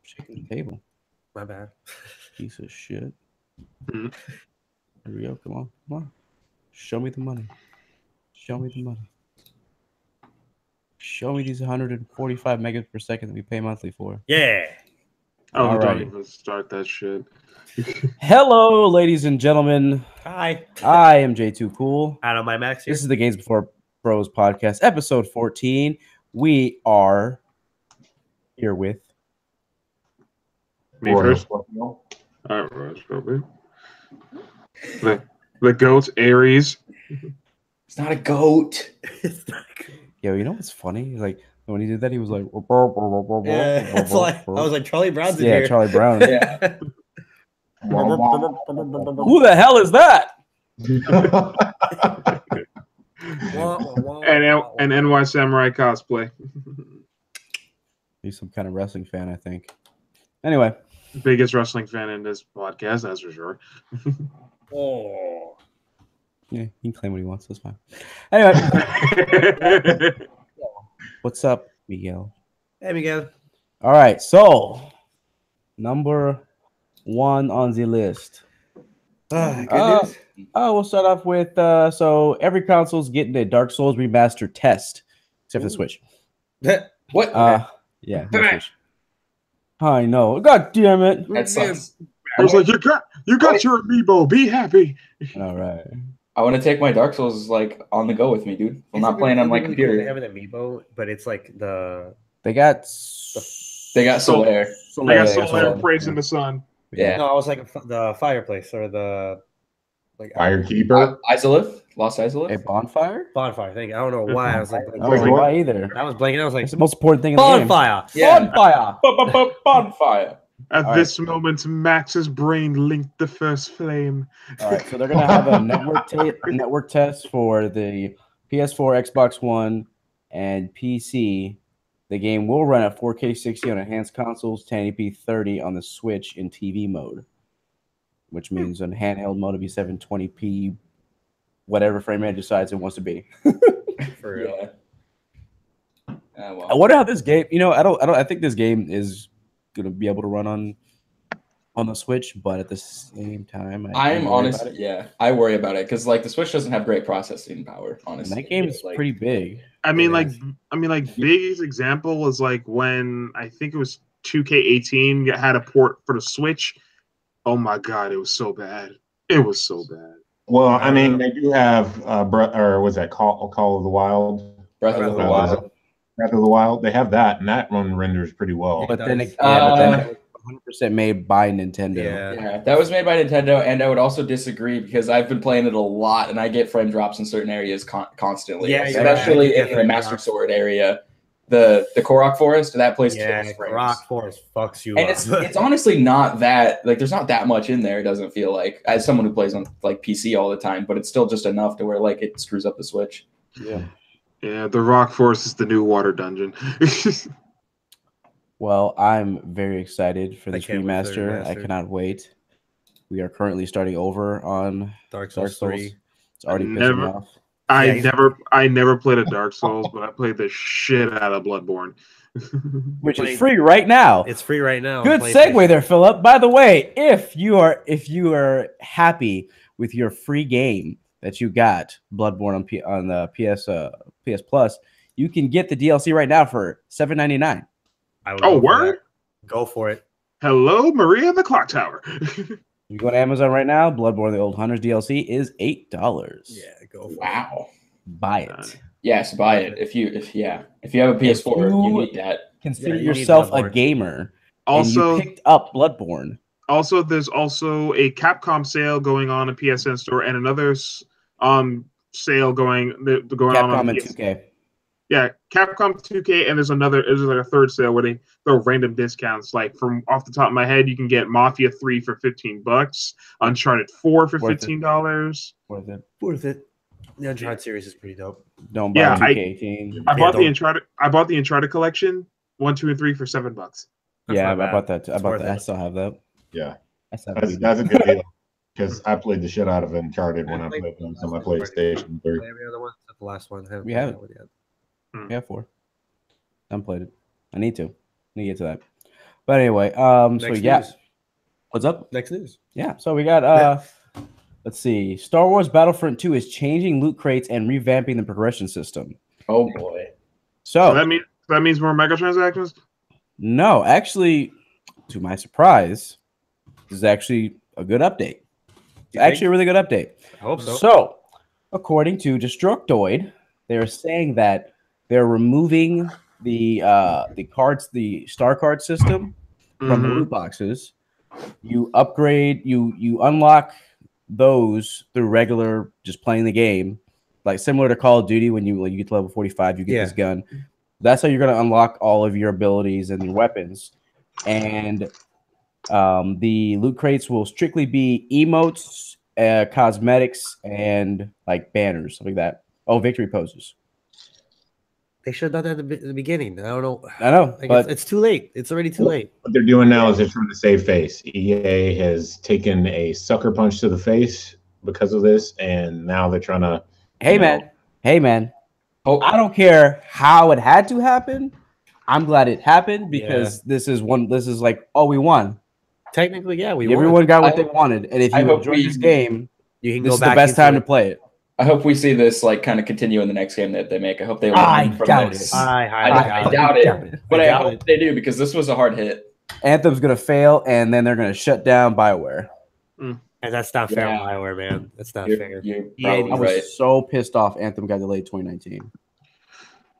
Shaking the table. My bad. Piece of shit. Here we go. Come on. Show me the money. Show me the money. Show me these 145 megas per second that we pay monthly for. Yeah. Oh, Alrighty. don't even start that shit. Hello, ladies and gentlemen. Hi. I am J2 Cool. Out of my max here. This is the GamesB4Bros Podcast, episode 14. We are here with Me first. All right, Rose, the goat Aries. It's not a goat. Yo, you know what's funny? Like when he did that, he was like, It's like I was like Charlie Brown's in yeah, here. Charlie Brown. Yeah. Who the hell is that? And NY Samurai cosplay. He's some kind of wrestling fan, I think. Anyway, Biggest wrestling fan in this podcast, that's for sure. Oh. yeah, he can claim what he wants. That's fine. Anyway, what's up, Miguel? Hey, Miguel. All right, so number one on the list. Good news. We'll start off with so every console's getting a Dark Souls remaster test, except for the Switch. What? Yeah, no Switch. I know. God damn it! That sucks. I was like, you got your amiibo. Be happy. All right. I want to take my Dark Souls like on the go with me, dude. I'm not playing on my computer. They have an amiibo, but it's like They got They got Solaire. I got Solaire praising the sun. Yeah. No, I was like the fireplace or the like Firekeeper. Isolith? Lost a Isolith? bonfire. bonfire thing. I don't know why I was like I don't know why either. I was blanking. I was like It's the most important thing in the game. bonfire. Yeah. Bonfire. Bonfire. At All this moment, Max's brain linked the first flame. All right, so they're gonna have a network test for the PS4, Xbox One, and PC. The game will run at 4K 60 on enhanced consoles, 1080p 30 on the Switch in TV mode, which means on handheld mode it'll be 720p, whatever frame rate it decides it wants to be. For real. Yeah. Well. I wonder how this game. I think this game is gonna be able to run on the Switch, but at the same time, I'm honest. Yeah, I worry about it because like the Switch doesn't have great processing power. Honestly, And that game is like, pretty big. Biggest example is like when I think it was 2K18 had a port for the Switch. Oh my god, it was so bad. It was so bad. Well, I mean, they do have or was that Call of the Wild? Breath of the Wild. Breath of the Wild. They have that, and that one renders pretty well. But then, does. but then it was 100% made by Nintendo. Yeah, that was made by Nintendo, and I would also disagree because I've been playing it a lot, and I get frame drops in certain areas constantly. Yeah, especially yeah, in the Master Sword area, the Korok Forest. That place Yeah, kills frames. Rock Forest fucks you And up. it's honestly not that like there's not that much in there. It doesn't feel like as someone who plays on like PC all the time, but it's still just enough to where like it screws up the Switch. Yeah. Yeah, the Rock Forest is the new water dungeon. Well, I'm very excited for I this can't wait for the remaster. I remaster. cannot wait. We are currently starting over on Dark Dark Souls Souls. 3. It's already pissing Never- me off. I never played a Dark Souls, but I played the shit out of Bloodborne. Which is free right now. It's free right now. Good on segue PlayStation. there, Philip. By the way, if you are happy with your free game that you got, Bloodborne on the PS Plus, you can get the DLC right now for $7.99. I would Oh, go for word? that. Go for it. Hello, Maria in the Clock Tower. You go to Amazon right now. Bloodborne: The Old Hunters DLC is $8. Yeah, go for it. Wow. Buy it. Yes, buy it. If you have a PS4, you need that. Consider you need yourself a Bloodborne. gamer. Also, and you picked up Bloodborne. Also, there's also a Capcom sale going on in PSN store, and another sale going on Capcom and PS. 2K. Yeah, Capcom 2K, and there's like a third sale where they throw random discounts. Like from off the top of my head, you can get Mafia 3 for $15, Uncharted 4 for Worth it. $15. Worth it. Worth it. The Uncharted series is pretty dope. Don't buy Yeah, 2K18. I bought don't- the Uncharted. I bought the Uncharted collection 1, 2, and 3 for $7. Yeah, I not bad. bought that. Too. I It's bought worth that. I it. still have that. Yeah, I still that's, have that's a good deal because I played the shit out of Uncharted when I Like, played it on my last one. PlayStation 3. Every other one except the last one. I haven't We played have that one yet. Yeah, 4. I haven't played it. I need to get to that. But anyway, Next yeah. news. What's up? Next news. Yeah, so we got let's see. Star Wars Battlefront 2 is changing loot crates and revamping the progression system. Oh boy. So So that means more microtransactions. no, actually, to my surprise, this is actually a good update. It's actually a really good update. I hope so. So, according to Destructoid, they're saying that they're removing the cards, the star card system from the Mhm. loot boxes. You upgrade, you unlock those through regular just playing the game, like similar to Call of Duty. When you get to level 45, you get this gun. That's how you're going to unlock all of your abilities and your weapons. And the loot crates will strictly be emotes, cosmetics, and like banners, something like that. Oh, victory poses. They should have done that at the beginning. I don't know. I know, Like, but it's too late. It's already too late. What they're doing now is they're trying to save face. EA has taken a sucker punch to the face because of this, and now they're trying to. hey you know, man, hey man, Oh, I don't care how it had to happen. I'm glad it happened because this is like, oh, we won. Technically, yeah, Everyone won. got what they wanted, and if I you hope enjoyed we- this game, You can this go is the back best into time it. to play it. I hope we see this like kind of continue in the next game that they make. I hope they I learn from doubt this. it. I doubt it. But I hope they do because this was a hard hit. Anthem's gonna fail, and then they're gonna shut down BioWare. And that's not fair, Yeah. BioWare, man. That's not You're, fair. you're I probably was right. so pissed off. Anthem got delayed 2019.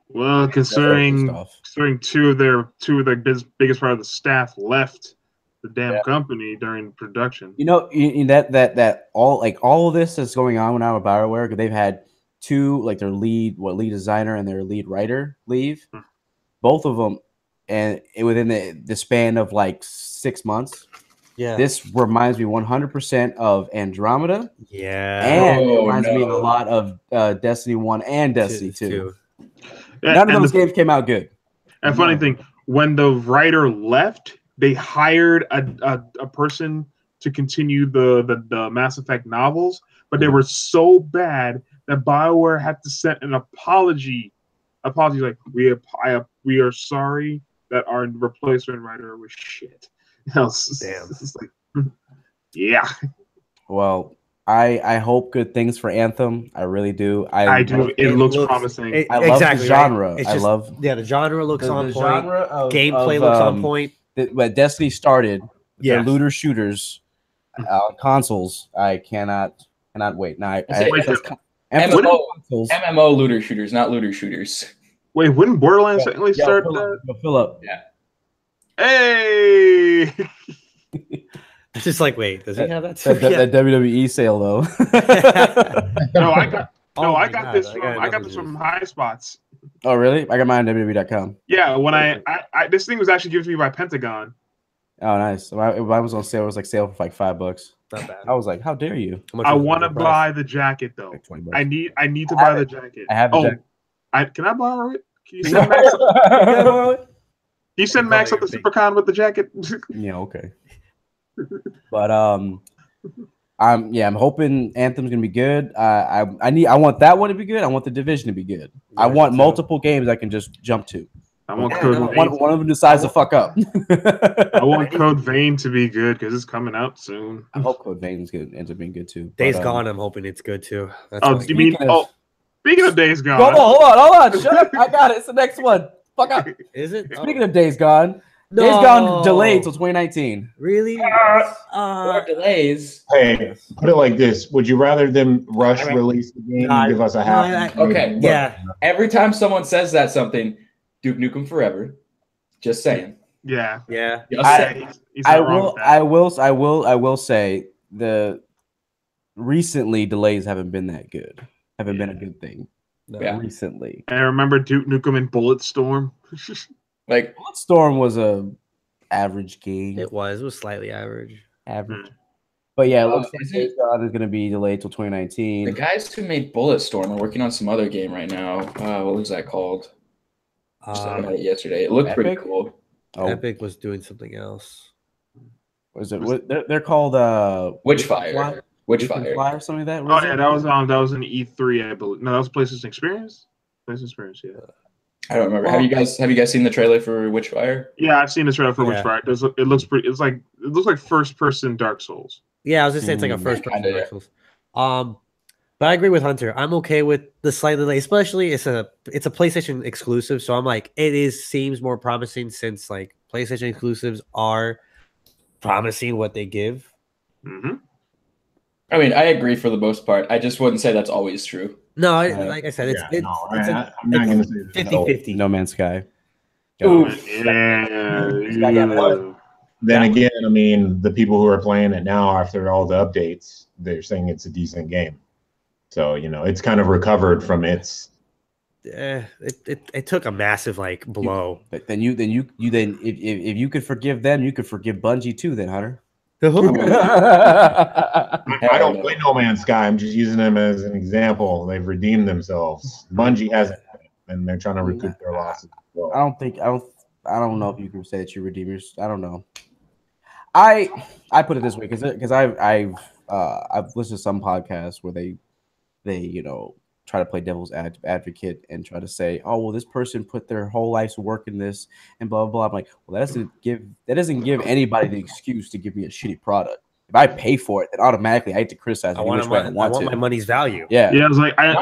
Well, Pissed considering off. two of their biggest part of the staff left the damn company during production. You know, that all of this is going on now with BioWare because they've had two, like their lead designer and their lead writer leave, both of them, and within the span of like 6 months. Yeah. This reminds me 100% of Andromeda, Yeah. and it Oh, reminds me a no. lot of Destiny 1 and Destiny 2. Yeah, None of and those games came out good. And funny thing, when the writer left, they hired a person to continue the Mass Effect novels, but they were so bad that BioWare had to send an apology. Apology, like we are sorry that our replacement writer was shit. Damn. It's like, yeah. Well, I hope good things for Anthem. I really do. I do. love- It looks promising. I love the genre. It's I just- love Yeah, the genre looks the on point. genre of Gameplay of, looks on point. When Destiny started, Yeah. the looter shooters on consoles. I cannot wait. Now, MMO looter shooters, not looter shooters. Wait, wouldn't Borderlands technically start that? Fill up. Hey! It's just like, wait, does he have that? That WWE sale though. No, I got Oh my got God, this I from got I got another this from news. High Spots. Oh really? I got mine on WWE.com. Yeah, when I this thing was actually given to me by Pentagon. Oh nice. Mine was on sale. It was like sale for like $5. Not bad. I was like, how dare you? How much I was the want to price? buy the jacket though. Like $20. I need to I buy have the it. jacket. I have the jacket. Can I borrow it? Can you send Max? Can you send They Max call up the you a big- SuperCon with the jacket? Yeah, okay. But I'm hoping Anthem's gonna be good. I want that one to be good. I want the Division to be good. I Yeah, want me too. multiple games I can just jump to. I want Yeah, Code no, Vein. One of them decides to fuck up. I want Code Vein to be good because it's coming out soon. I hope Code Vein's good ends up being good too. Days But, Gone, I'm hoping it's good too. That's Oh, my- you mean? Speaking of- Speaking of Days Gone. Hold on. Shut up. I got it. It's the next one. Fuck up. Is it? Speaking of Days Gone, No. Days Gone delayed till 2019. Really? More delays. Hey, put it like this: would you rather them rush release the game and give us a half? Okay. look, Yeah. Every time someone says that something, Duke Nukem Forever. Just saying. Yeah. Yeah. Just I- saying. He's not wrong with that. I will say the recently delays haven't been that good. Haven't been a good thing. No. Yeah. Recently. And I remember Duke Nukem and Bulletstorm. Like, Storm was a average game. It was slightly average. Average. But yeah, it looks like isn't- Days Gone is going to be delayed till the 2019. guys who made Bulletstorm are working on some other game right now. What was that called? Just looking at it yesterday. It looked pretty Epic? cool. Oh, Epic was doing something else. was it? They're called Witchfire. Witchfire. Fly or something like that. Oh yeah, that was an E3, I believe. No, that was PlayStation Experience. PlayStation Experience, yeah. I don't remember. Have you guys seen the trailer for Witchfire? Yeah, I've seen the trailer for Yeah. Witchfire. It looks pretty. It looks like first person Dark Souls. Yeah, I was just saying it's like a first person kinda, Dark Souls. But I agree with Hunter. I'm okay with the slight delay, especially it's a PlayStation exclusive. So I'm like, seems more promising since like PlayStation exclusives are promising what they give. Mm-hmm. I mean, I agree for the most part. I just wouldn't say that's always true. No, like I said, it's I'm not going to say 50-50. No Man's Sky. Ooh. Yeah. Then again, I mean, the people who are playing it now after all the updates, they're saying it's a decent game. So, it's kind of recovered from its. It took a massive like blow. Then if you could forgive them, you could forgive Bungie too. Then Hunter. I don't play No Man's Sky. I'm just using them as an example. They've redeemed themselves. Bungie hasn't, and they're trying to recoup their losses. Well, I don't know if you can say that you redeem yours. I don't know. I put it this way because I've listened to some podcasts where they try to play devil's advocate and try to say, oh well, this person put their whole life's work in this and blah blah blah. I'm like, well, that doesn't give anybody the excuse to give me a shitty product. If I pay for it, then automatically I have to criticize. I want my money's value. Yeah. Yeah, I was like, I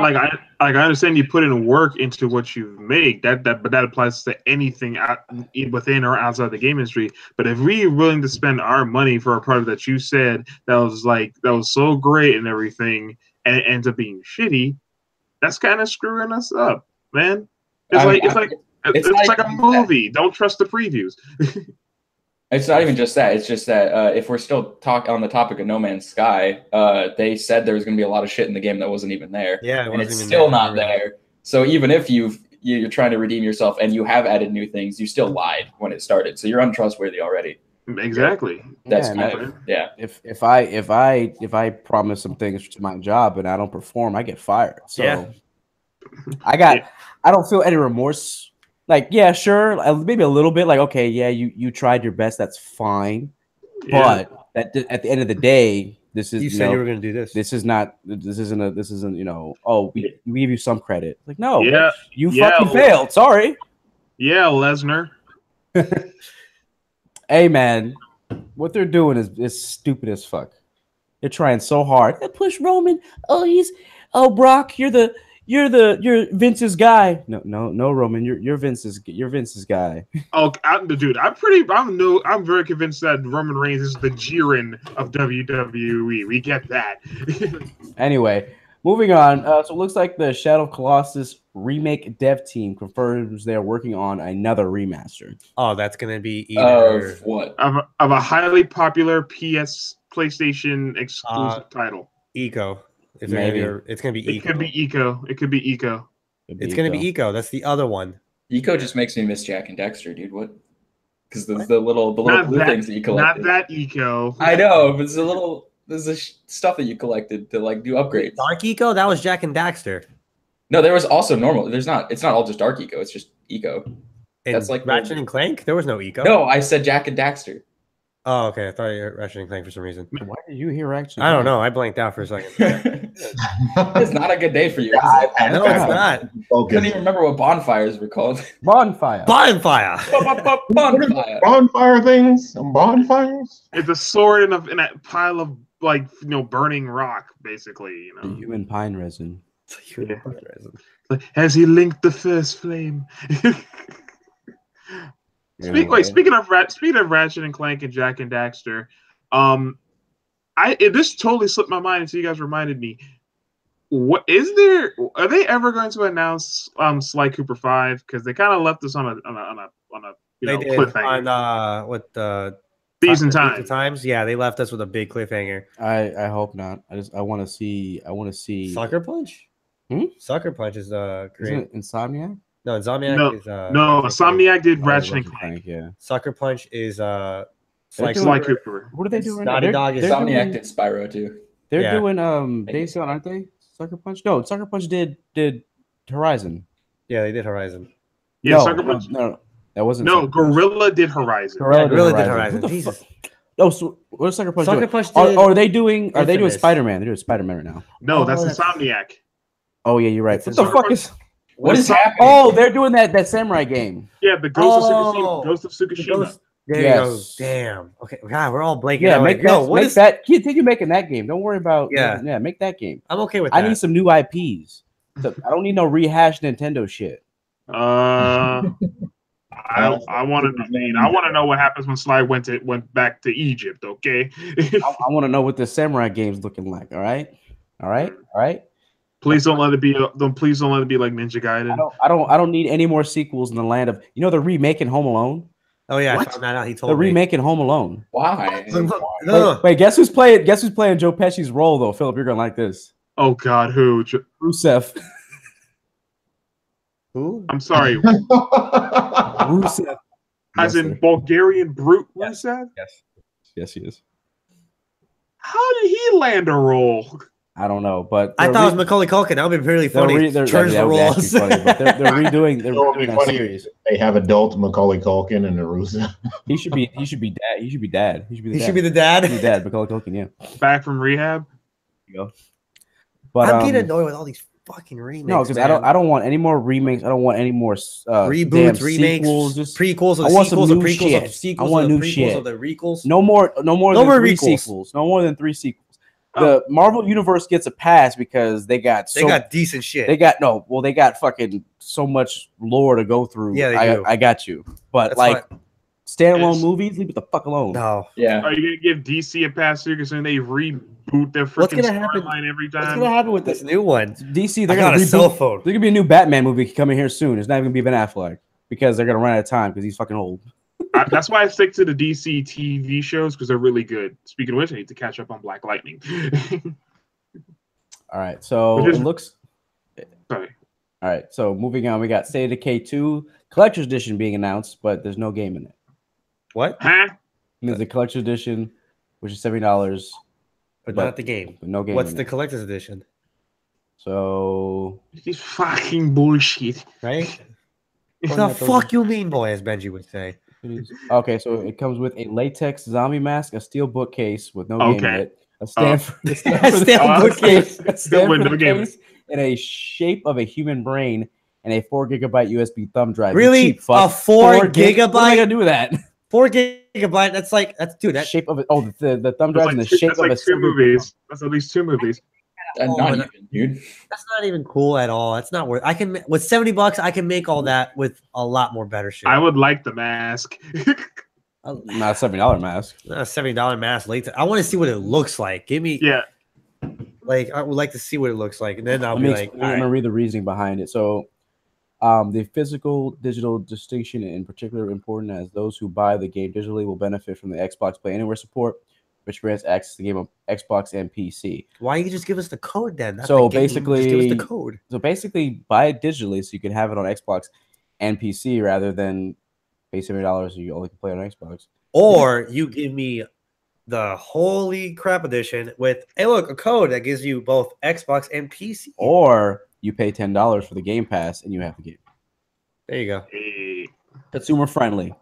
understand you put in work into what you make. But that applies to anything within or outside the game industry. But if we're willing to spend our money for a product that you said that was so great and everything, and it ends up being shitty, that's kind of screwing us up, man. It's like a movie. Don't trust the previews. It's not even just that. It's just that if we're still on the topic of No Man's Sky, they said there was going to be a lot of shit in the game that wasn't even there. Yeah, and it's still not there. So even if you're trying to redeem yourself and you have added new things, you still lied when it started. So you're untrustworthy already. Exactly. That's If I promise some things to my job and I don't perform, I get fired. So yeah. I don't feel any remorse. Like, yeah, sure, maybe a little bit. Like, okay, yeah, you tried your best. That's fine. Yeah. But at the end of the day, this is you said you were going to do this. This isn't oh, we give you some credit. Like, no, Yeah. you fucking failed. Sorry. Yeah, Lesnar. Hey, man, what they're doing is stupid as fuck. They're trying so hard. They push Roman. Oh, Brock, you're Vince's guy. No, Roman, you're Vince's guy. Oh, dude, I'm very convinced that Roman Reigns is the Jiren of WWE. We get that. Anyway, moving on. So it looks like the Shadow of Colossus remake dev team confirms they're working on another remaster. Oh, that's gonna be either of what? Of a highly popular PlayStation exclusive title. Eco. It's gonna be Eco. It could be Eco. It could be Eco. It's gonna be Eco. That's the other one. Eco just makes me miss Jack and Dexter, dude. What? Because the little blue things that you collected. Not that Eco. I know, but there's the stuff that you collected to like do upgrades. Dark Eco? That was Jack and Daxter. No, there was also normal. It's not all just Dark Eco. It's just Eco. And that's like Ratchet and Clank. There was no Eco. No, I said Jack and Daxter. Oh, okay. I thought you were Ratchet and Clank for some reason. Why did you hear Ratchet? I don't know. I blanked out for a second. It's not a good day for you. No, it's not. Couldn't even remember what bonfires were called. Bonfire. Bonfire. Bonfire things. Bonfires. It's a sword in a pile of burning rock, basically. The human pine resin. Has he linked the first flame? Speaking of Ratchet and Clank and Jack and Daxter, this totally slipped my mind until you guys reminded me. Are they ever going to announce Sly Cooper 5? Because they kind of left us on a cliffhanger. On what the Thieves and Times. Yeah, they left us with a big cliffhanger. I hope not. I want to see. Sucker Punch. Sucker Punch is great. Isn't it Insomniac? No, Insomniac is Insomniac did Ratchet and Clank. Yeah. Sucker Punch is Sly Cooper. What are they doing? Naughty Dog is Insomniac did Spyro too. They're doing Days Gone, aren't they? Sucker Punch? No, Sucker Punch did Horizon. Yeah, they did Horizon. Yeah, no, Sucker Punch. No, that wasn't. No, Gorilla did Horizon. Gorilla did Horizon. Jesus. Oh, so what is Sucker Punch Sucker doing? Punch Are they doing Infamous. Spider-Man? They're doing Spider-Man right now. No, that's Insomniac. Oh yeah, you're right. What the fuck is? What is happening? Oh, they're doing that samurai game. Yeah, the Ghost Oh. of Tsukushima. There Yes. you go. Damn. Okay. God, we're all blanking. Yeah, out. make Yo, that. what Make is that. Continue making that game. Don't worry about. Yeah. Yeah. Make that game. I'm okay with that. I need some new IPs. I don't need no rehashed Nintendo shit. I want to know what happens when Sly went back to Egypt. Okay. I want to know what the samurai game's looking like. All right. Please don't let it be. Please don't let it be like Ninja Gaiden. I don't need any more sequels in the land of. They're remaking Home Alone. Oh yeah, What? I found that out. He told They're me. remaking Home Alone. Why? No. Wait, guess who's playing? Guess who's playing Joe Pesci's role though? Philip, you're gonna like this. Oh God, who? Rusev. Who? I'm sorry. Rusev. As Yes, in sir. Bulgarian brute Yes. Rusev? Yes, he is. How did he land a role? I don't know, but I thought it was Macaulay Culkin. That would be really funny. Turns that the would be actually roles. funny, but they're redoing It would be that funny. series. They have adult Macaulay Culkin and Rusev. He should be dad. He should be dad. He should be the He dad. should be the dad. He should be dad. Macaulay Culkin, yeah. Back from rehab? There you go. But I'm getting annoyed with all these fucking remakes. no, because I don't want any more remakes. I don't want any more reboots, damn remakes, sequels, just prequels, of I the want some sequels, of new prequels, shit. of sequels, I want of the new prequels, shit. of the requels. no more No than more 3 requels. sequels. No more than 3 sequels. The Marvel universe gets a pass because they got decent shit. they got fucking so much lore to go through. Yeah, they do. I got you. But That's like standalone Yes. movies, leave it the fuck alone. no. Yeah. Are you gonna give DC a pass here because then they reboot their What's freaking gonna happen? storyline every What's time? gonna happen with this new one? DC, I they're got gonna a cell reboot. phone. There's gonna be a new Batman movie coming here soon. It's not even gonna be Ben Affleck because they're gonna run out of time because he's fucking old. That's why I stick to the DC TV shows because they're really good. Speaking of which, I need to catch up on Black Lightning. All right, so Which is- it looks. Sorry. All right, so moving on, we got State of Decay 2 Collector's Edition being announced, but there's no game in it. What? Huh? There's a Collector's Edition, which is $70, But But- not the game. but no game. What's in the it. collector's edition? So This fucking bullshit. Right? What the about those- fuck you mean, boy, as Benji would say. okay, so it comes with a latex zombie mask, a steel bookcase with no game in Okay. it, a stand for A stand bookcase, a stand With for no the game in it. case, and a shape of a human brain, and a 4 gigabyte USB thumb drive. You Really? cheap fuck. A 4 gig- What am I gigabyte? gonna do with that? 4 gigabyte? That's dude. The That's shape of it. Oh, the thumb drive in the That's shape like of a 2 silver- movies. That's at least 2 movies. Not and- even, dude. That's not even cool at all. That's not worth. I can with $70, I can make all that with a lot more better shit. I would like the mask. Not a $70 mask. Not a $70 mask later. I want to see what it looks like. Give me Yeah. like I would like to see what it looks like, and then I'll Let be me like, I'm gonna read the reasoning behind it. So, the physical digital distinction in particular important as those who buy the game digitally will benefit from the Xbox Play Anywhere support, which grants access to the game on Xbox and PC. why you just give us the code then? That's So the game. Just give basically- us the code. So basically, buy it digitally so you can have it on Xbox and PC rather than pay $70 and you only can play on Xbox. Or you give me the holy crap edition with hey look a code that gives you both Xbox and PC. Or you pay $10 for the Game Pass and you have the game. There you go. Hey. Consumer friendly.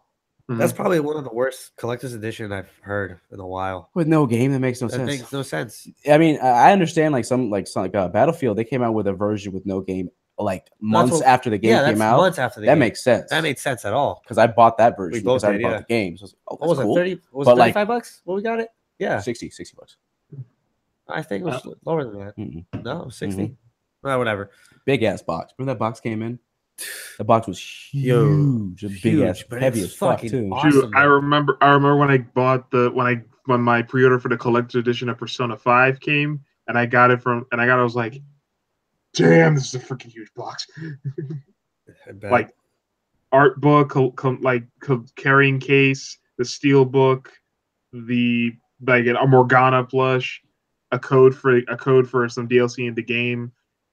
That's probably one of the worst collector's edition I've heard in a while. With no game, that makes no That sense. makes no sense. I mean, I understand like some Battlefield, they came out with a version with no game like months what- after the game Yeah, came that's out. months after the That game. makes sense. That made sense at all. because I bought that version. We both because I did, bought yeah. the game. So I was like, oh, What was that's cool. it? 30? Was But, it like- $35? What we got it? Yeah, 60 bucks. I think it was lower than that. Mm-mm. No, 60. Whatever. Big ass box. Remember that box came in? The box was Yo, huge, a big ass, huge, but heavy it's as fuck fucking too. awesome. Shoot, I remember when I bought when my pre-order for the collector's edition of Persona 5 came and I was like, damn, this is a freaking huge box. I bet. Like art book, carrying case, the steel book, the a Morgana plush, a code for some DLC in the game.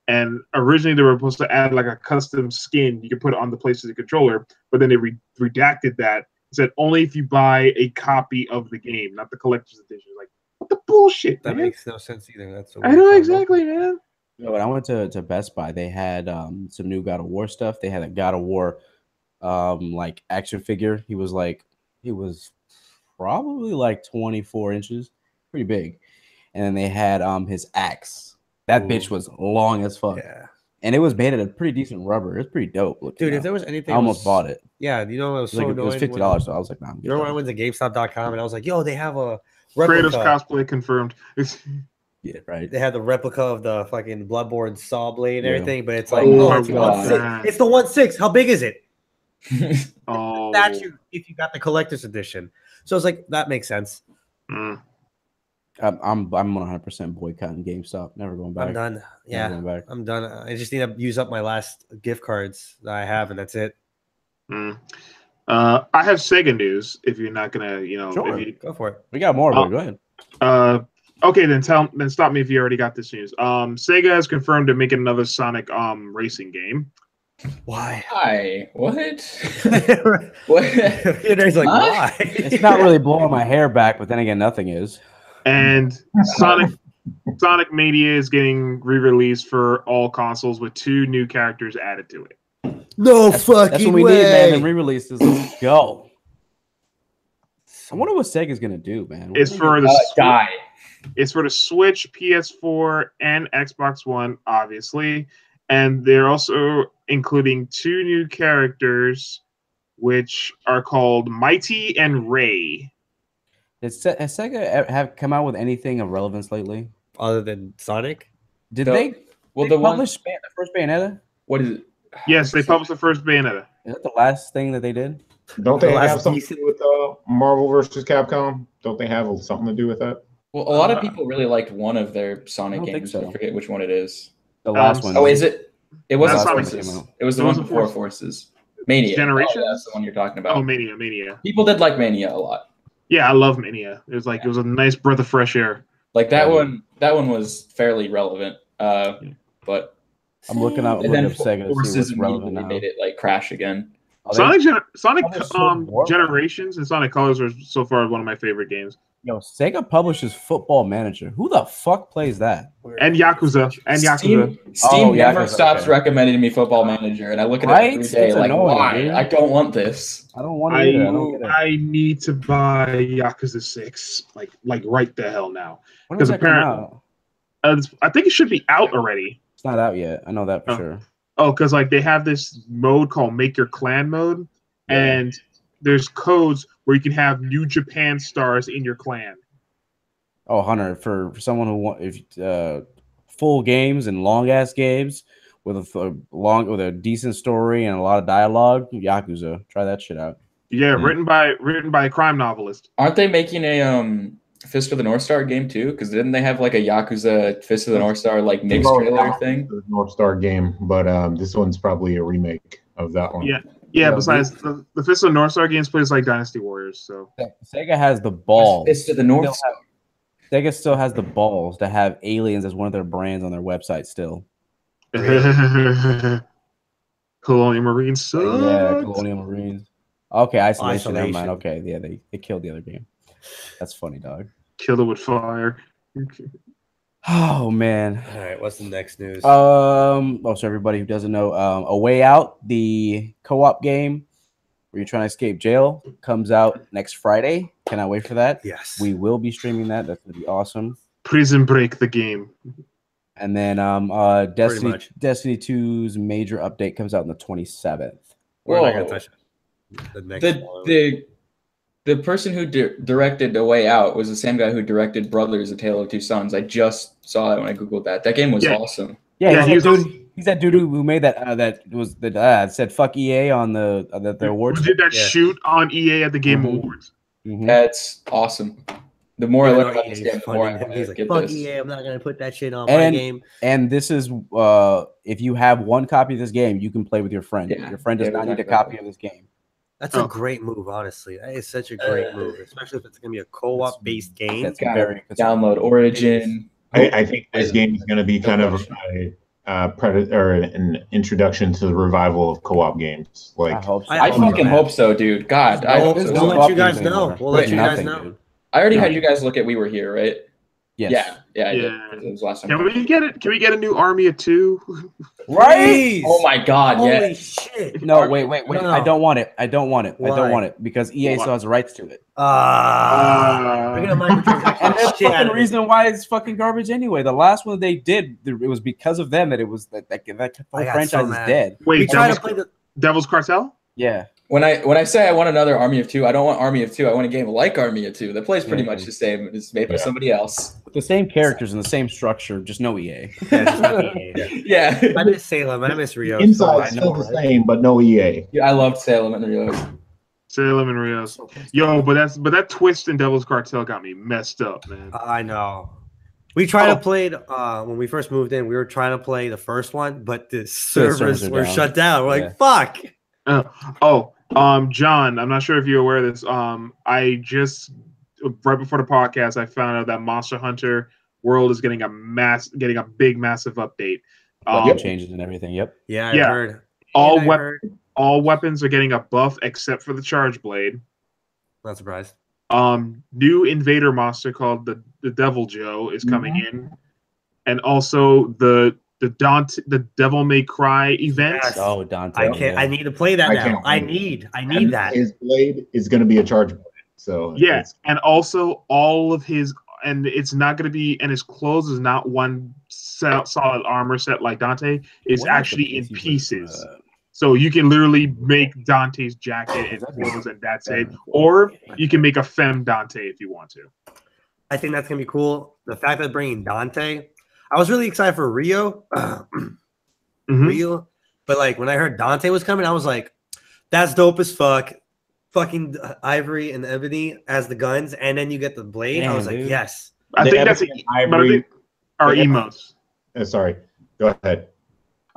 And originally they were supposed to add like a custom skin you could put on the PlayStation controller, but then they redacted that. It said only if you buy a copy of the game, not the collector's edition. Like, what the bullshit, that man? makes no sense either. That's a I weird know combo. exactly, man. You know, when I went to Best Buy, they had some new God of War stuff. They had a God of War like action figure. He was probably like 24 inches, pretty big. And then they had his axe. That Ooh. bitch was long as fuck. Yeah. And it was made out of pretty decent rubber. It's pretty dope looking. Dude, now. if there was anything, I almost bought it. Yeah, you know, it was It was, so like, it was annoying. $50, so I was like, nah. You know when I went to GameStop.com and I was like, yo, they have a Kratos replica. cosplay confirmed. Yeah, right. They had the replica of the fucking Bloodborne saw blade and Yeah. everything, but it's like, Oh my it's the God. 1/6. It's the 1/6. How big is it? Oh, Statue if you got the collector's edition. So it's like that makes sense. mm. I'm 100% boycotting GameStop. Never going back. I'm done. Never Yeah, going back. I'm done. I just need to use up my last gift cards that I have, and that's it. Mm. I have Sega news. If you're not gonna, Sure. if you, Go for it. We got more, but go ahead. okay, then stop me if you already got this news. Sega has confirmed to make another Sonic racing game. Why? Hi. What? What? What? There's like, Huh? why? It's not really blowing my hair back, but then again, nothing is. And Sonic Mania is getting re-released for all consoles with 2 new characters added to it. No That's what we need, man. The re-releases. Let's go. I wonder what Sega's gonna do, man. What It's are they for gonna the Die. It's for the Switch, PS4, and Xbox One, obviously. And they're also including 2 new characters, which are called Mighty and Ray. Has Sega have come out with anything of relevance lately? Other than Sonic? Did The- they? Well, They the one. publish the first Bayonetta? What is it? Yes, they published the first Bayonetta. Is that the last thing that they did? Don't they The last have something to do with Marvel versus Capcom? Don't they have something to do with that? Well, a lot of people really liked one of their I Sonic don't think games. so. I forget which one it is. The last one. Oh, is it? It wasn't That's Sonic Forces. came out. It was the It one wasn't before Forces. Forces. Mania. Generations? Oh, yeah, that's the one you're talking about. Oh, Mania. People did like Mania a lot. Yeah, I love Mania. It was a nice breath of fresh air. Like that Yeah. one. That one was fairly relevant. But I'm looking up and then Sega to see Forces what's relevant immediately now. made it like crash again. Oh, they- published Football. Generations and Sonic Colors are so far one of my favorite games. Yo, Sega publishes Football Manager. Who the fuck plays that? And Yakuza. Steam Oh, yeah, never okay. stops recommending me Football Manager, and I look at Right? it every day It's like, annoying, why? dude. I don't want this. I don't want to either. I don't get it. I need to buy Yakuza 6 like right the hell now. When does 'cause that come apparently- out? I think it should be out already. It's not out yet. I know that for Oh. sure. Oh, because like they have this mode called Make Your Clan mode, and there's codes where you can have New Japan stars in your clan. Oh, Hunter, for someone who wants full games and long ass games with a decent story and a lot of dialogue, Yakuza, try that shit out. Yeah, written by a crime novelist. Aren't they making a Fist of the North Star game too? Because didn't they have like a Yakuza Fist of the North Star like mixed trailer thing? The North Star game, but this one's probably a remake of that one. Yeah. Yeah, Besides the Fist of the North Star games plays like Dynasty Warriors, so Sega has the balls. Fist of the North Star. Sega still has the balls to have aliens as one of their brands on their website still. Colonial Marines suck. Yeah, Colonial Marines. Okay, Isolation. Never mind. Isolation. Okay, yeah, they killed the other game. That's funny, dog. Killed it with fire. Oh man. All right, what's the next news? So everybody who doesn't know, A Way Out, the co-op game where you're trying to escape jail, comes out next Friday. Cannot wait for that. yes. We will be streaming that. That's gonna be awesome. Prison Break the game. And then Destiny much. 2's major update comes out on the 27th. We're not gonna Whoa. touch it. The next one. The person who directed A Way Out was the same guy who directed Brothers: A Tale of Two Sons. I just saw it when I googled that. That game was Yeah. awesome. Yeah, he was he's that dude who made that said fuck EA on the awards. Who did that Yeah. shoot on EA at the Game Mhm. Awards? Mhm. That's awesome. The more I Even learn though about EA this is game, the more I funding him, want to he's like, get fuck this. EA, I'm not gonna put that shit on my And game. and this is if you have one copy of this game, you can play with your friend. Yeah. Your friend does Yeah, not need a exactly. copy of this game. That's Oh. a great move, honestly. That is such a great move, especially if it's gonna be a co-op based game. That's Gotta very Download Origin. I think this game is going to be kind of an introduction to the revival of co-op games. I Like, hope so. I hope fucking so. hope so, dude. God, I hope We'll so. no let co-op you guys games know. anymore. We'll let you guys Nothing, know. dude. I already had you guys look at We Were Here, right? Yes. Yeah, I did. Yeah. It was last time. Can we get it? Can we get a new Army of 2? Right? Oh my God! Holy Yeah. shit! No, wait. No. I don't want it. I don't want Why? it because EA still has the rights to it. We're gonna microtransaction And that's shit out fucking of it. reason why it's fucking garbage anyway. The last one they did, it was because of them that it was that whole I got franchise so is mad. dead. We Wait, tried to play the. Devil's Cartel? Yeah. When I say I want another Army of 2, I don't want Army of 2. I want a game like Army of 2 that plays pretty much the same. It's made by somebody else. With the same characters and the same structure, just no EA. Yeah, just not EA. Yeah. I miss Salem. I miss Rio. Inside so still the same, but no EA. I loved Salem and Rios. Salem and Rios. Yo, but that twist in Devil's Cartel got me messed up, man. I know. We tried to play when we first moved in. We were trying to play the first one, but the servers were down. shut down. We're Yeah. like, fuck. John, I'm not sure if you're aware of this. I just right before the podcast, I found out that Monster Hunter World is getting a big, massive update. Changes and everything. Yep. Yeah, I Yeah. heard. All And I heard- all weapons are getting a buff except for the charge blade. Not surprised. New invader monster called the Devil Joe is coming in, and also the Devil May Cry event. Yes. Oh, Dante. I can't. I need to play that I now. can't I wait. need And that. His blade is going to be a charge blade. So Yeah, it's- and also all of his, and it's not going to be, and his clothes is not one solid armor set like Dante. It's What is actually the in PC version pieces. of that? So you can literally make Dante's jacket and clothes, and that's it. Or you can make a femme Dante if you want to. I think that's gonna be cool. The fact that bringing Dante, I was really excited for Rio, Mhm. Rio, but like when I heard Dante was coming, I was like, "That's dope as fuck." Fucking Ivory and Ebony as the guns, and then you get the blade. I was Damn, like, dude. "Yes." I The think that's Ebony but I Ivory- think our the Ebony- emotes. Sorry, go ahead.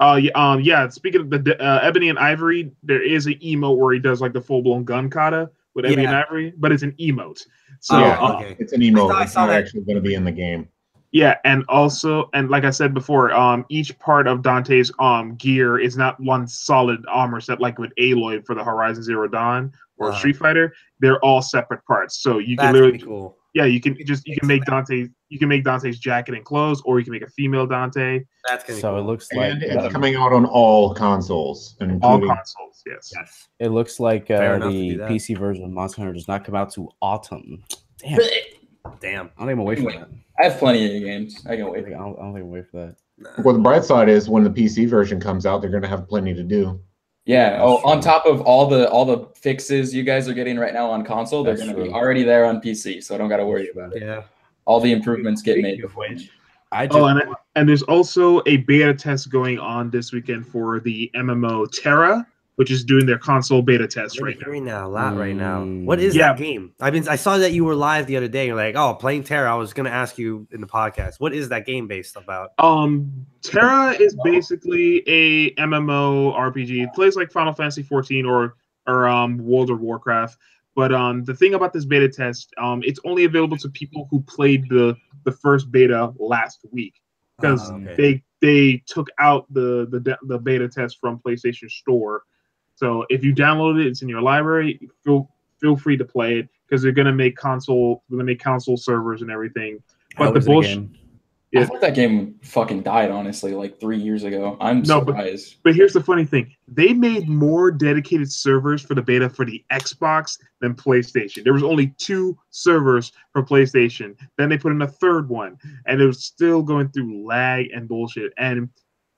Yeah. Speaking of the Ebony and Ivory, there is an emote where he does like the full blown gun kata with Ebony and Yeah. Ivory, but it's an emote. So Yeah, okay. it's an emote. I It's saw not that. actually going to be in the game. yeah, and also, and like I said before, each part of Dante's gear is not one solid armor set like with Aloy for the Horizon Zero Dawn or Uh-huh. Street Fighter. They're all separate parts. So you can That's literally, gonna be cool. yeah, you can make Dante's jacket and clothes, or you can make a female Dante. That's gonna be So cool. it looks like And it's coming out on all consoles, All including consoles, yes. Yes. it looks like Fair enough to the do that. PC version of Monster Hunter does not come out to autumn. Damn, Damn. I don't even wait for that. I have plenty of games. I can I wait. don't even wait for that. Well, the bright side is when the PC version comes out, they're going to have plenty to do. Yeah. That's Oh, on true. top of all the fixes you guys are getting right now on console, they're That's going to be true. already there on PC, so I don't got to worry about it. Yeah. All the improvements get made. Speaking of which, I just And there's also a beta test going on this weekend for the MMO Terra, which is doing their console beta test you're right now. hearing that a lot right now. Mm. What is Yeah. that game? I saw that you were live the other day. You're like, "Oh, playing Terra." I was gonna ask you in the podcast. What is that game based about? Terra is basically a MMO RPG. It plays like Final Fantasy 14 or World of Warcraft. But the thing about this beta test, it's only available to people who played the first beta last week, because Okay. they took out the beta test from PlayStation Store. So if you download it, it's in your library. Feel free to play it, because they're gonna make console servers and everything. how But the is it bullshit. again? I thought that game fucking died, honestly, like 3 years ago. I'm No, but- surprised. But here's the funny thing: they made more dedicated servers for the beta for the Xbox than PlayStation. There was only 2 servers for PlayStation. Then they put in a third one, and it was still going through lag and bullshit. And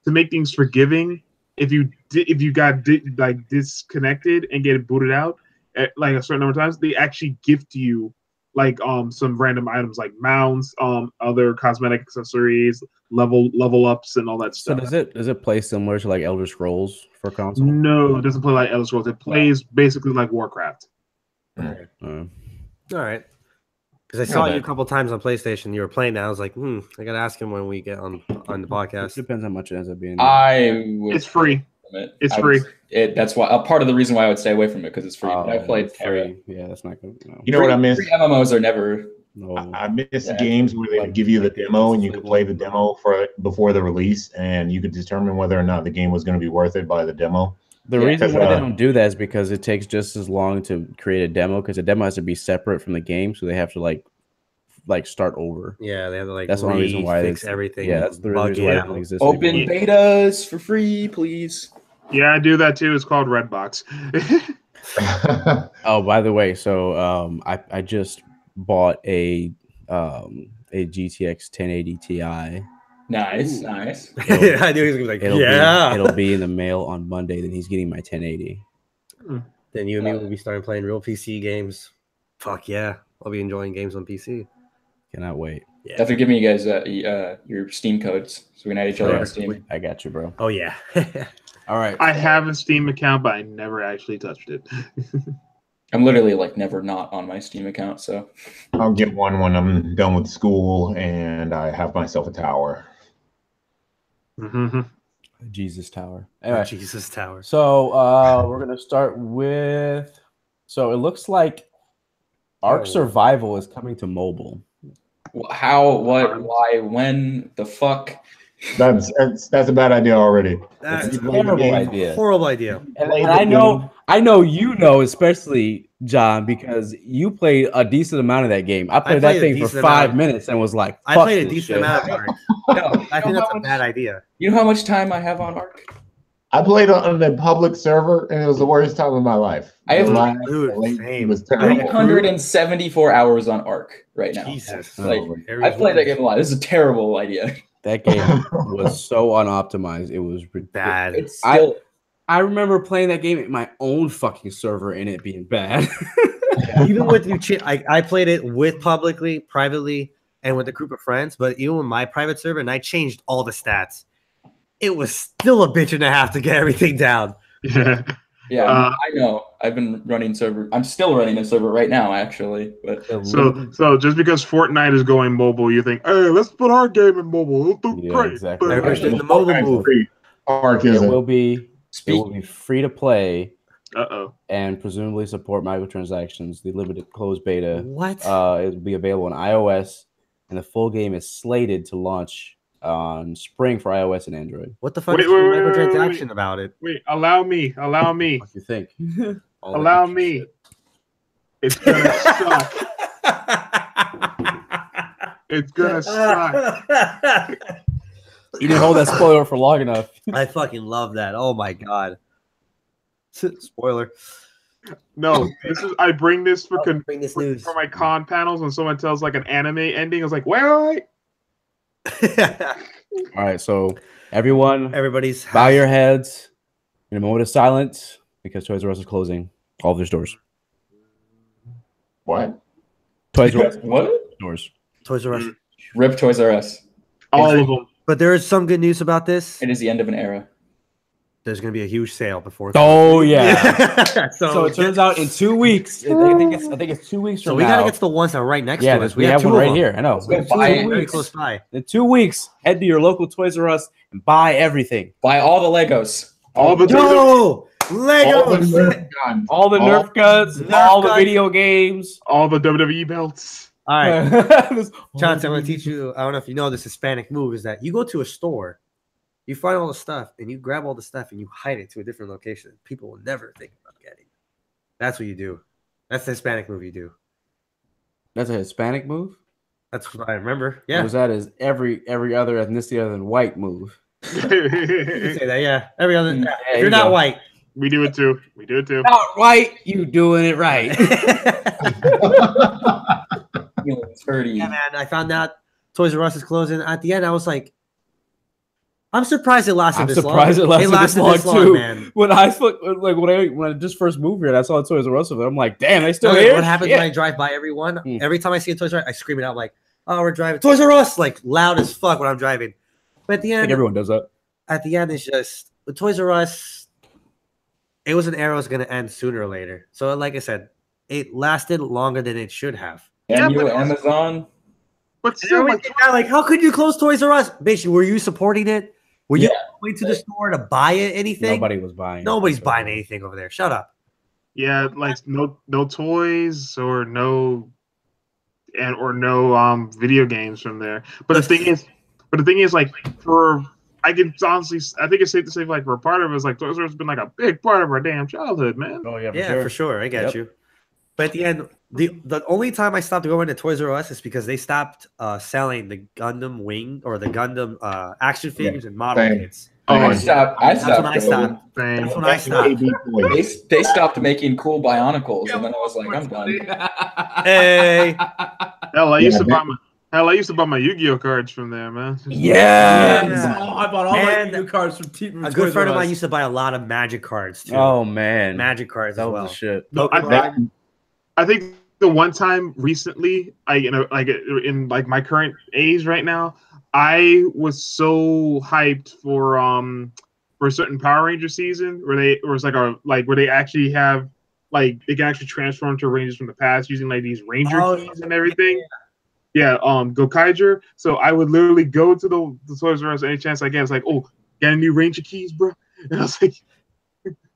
to make things forgiving, if you got disconnected and get it booted out at like a certain number of times, they actually gift you like some random items like mounts, other cosmetic accessories, level ups, and all that So stuff. does it play similar to like Elder Scrolls for console? No, it doesn't play like Elder Scrolls. It plays basically like Warcraft. Uh, All right. Because I saw Yeah, you a couple times on PlayStation. You were playing that. I was like, I gotta ask him when we get on the it podcast. depends how much it ends up being. I would It's free. from it. It's I free. would- that's why a part of the reason why I would stay away from it, because it's free. But I Oh, played it's Terra. free. Yeah, that's not good. No. You know what I miss? Free MMOs are never. No. I miss Yeah. games where they would give you the demo and you could play the demo before the release, and you could determine whether or not the game was going to be worth it by the demo. The Yeah, reason why because, they don't do that is because it takes just as long to create a demo, because a demo has to be separate from the game, so they have to like like start over. Yeah, they have to like That's the only reason why fix it's- everything. Yeah, that's the bug reason it why it out. doesn't exist. Open anymore. betas for free, please. Yeah, I do that too. It's called Redbox. Oh, by the way, so I just bought a GTX 1080 Ti. Nice, nice. I knew he was gonna be like, yeah. It'll be in the mail on Monday. Then he's getting my 1080. Then you and me will be starting playing real PC games. Fuck yeah, I'll be enjoying games on PC. Cannot wait. Yeah. Definitely give me you guys your Steam codes so we can add each other on Steam. I got you, bro. Oh yeah. All right. I have a Steam account, but I never actually touched it. I'm literally like never not on my Steam account, so I'll get one when I'm done with school and I have myself a tower. Mm-hmm. Jesus Tower. Anyway, Jesus Tower. so we're gonna start with. So it looks like Ark Survival is coming to mobile. how, what, why, when, the fuck? That's a bad idea already. That's a terrible idea. Horrible idea. And I know you know, especially John, because you played a decent amount of that game. I played that a thing for decent 5 amount. minutes and was like, I fuck played a this decent shit. amount of Ark. No, I think that's a bad idea. You know how much time I have on Ark? I played on the public server and it was the worst time of my life. I have- The lag, Dude, the latency same. was I have terrible. 174 hours on Ark right now. Jesus. Like, Aries I played that Wars. game a lot. This is a terrible idea. That game was so unoptimized. It was ridiculous. Bad. It's still I remember playing that game at my own fucking server and it being bad. Even with you, I played it with publicly, privately, and with a group of friends. But even with my private server, and I changed all the stats, it was still a bitch and a half to get everything down. Yeah. yeah. I know. I've been running server. I'm still running a server right now, actually. But So just because Fortnite is going mobile, you think, hey, let's put our game in mobile. It'll do Yeah, great. exactly. Everybody's doing the mobile move. Ark It isn't. will be free to play Uh-oh. and presumably support microtransactions. The limited closed beta What? it will be available on iOS, and the full game is slated to launch on spring for iOS and Android. What the fuck Wait, is the wait, wait, microtransaction wait. about it? Wait, allow me. What do you think? All the Allow extra me. shit. It's gonna suck. It's gonna suck. You didn't hold that spoiler for long enough. I fucking love that. Oh my god. Spoiler. No, I bring this for Bring this news. for my con panels when someone tells like an anime ending. I was like, wait. All right, so everyone, Everybody's bow your heads in a moment of silence because Toys R Us is closing all of their stores. What? Toys R Us what? stores. Toys R Us. Rip Toys R Us. All of them. But there is some good news about this. It is the end of an era. There's going to be a huge sale before. Oh yeah. so, So it turns out in 2 weeks. I think it's 2 weeks So from we now. gotta get to the ones that are right next Yeah, to us. we have two one of right them. here. I know. go In buy 2 it. Very weeks. close by. In 2 weeks, head to your local Toys R Us and buy everything. Buy all the Legos. All the Yo, All the Legos. Nerf guns. All the All Nerf guns, Nerf all the guns. video games. all the WWE belts. All right, This- Johnson, I'm gonna teach you. I don't know if you know this Hispanic move is that you go to a store, you find all the stuff, and you grab all the stuff and you hide it to a different location. People will never think about getting it. That's what you do. That's the Hispanic move you do. That's a Hispanic move. That's what I remember. Or Yeah, was that is every other ethnicity other than white move? you can say that. Yeah, every other. Yeah, if you you're not go. white. We do it too. We do it too. Not white, you doing it right. Feeling 30. Yeah, man. I found out Toys R Us is closing. At the end, I was like, I'm surprised it lasted I'm this long. surprised it lasted this long, too. man. when I just first moved here, and I saw Toys R Us, I'm like, damn, they still No, here. what happens Yeah. when I drive by everyone? Hmm. Every time I see a Toys R Us, I scream it out like, "Oh, we're driving Toys R Us!" Like loud as fuck when I'm driving. But at the I end, think everyone does that. it's just with Toys R Us. It was an era that was going to end sooner or later. So, like I said, it lasted longer than it should have. And Yeah, you, but- Amazon. But And still, everything now, like, how could you close Toys R Us? Bitch, were you supporting it? Were you Yeah. going to the store to buy it? Anything? Nobody was buying. Nobody's buying anything over there. Shut up. yeah, like no toys or no video games from there. But the thing is, like I think it's safe to say like for part of it, it's like Toys R Us has been like a big part of our damn childhood, man. Oh yeah, Yeah, for sure. I get Yep. you. But at the end, the only time I stopped going to Toys R Us is because they stopped selling the Gundam wing or the Gundam action figures and model Same. kits. I stopped. That's when I going. stopped. That's when I stopped. They stopped making cool Bionicles, and then I was like, I'm done. Hey, Hell, I used to buy my Yu-Gi-Oh cards from there, man. Yeah. Oh, I bought all my new cards from a good friend of mine used to buy a lot of Magic cards too. Oh man, Magic cards that as was well. the shit. No, I think the one time recently, in like my current age right now, I was so hyped for a certain Power Ranger season where they actually have like they can actually transform to Rangers from the past using like these Ranger keys and everything. Yeah, Gokaiger. So I would literally go to the Toys R Us any chance I get. It's like, oh, got any Ranger keys, bro? And I was like,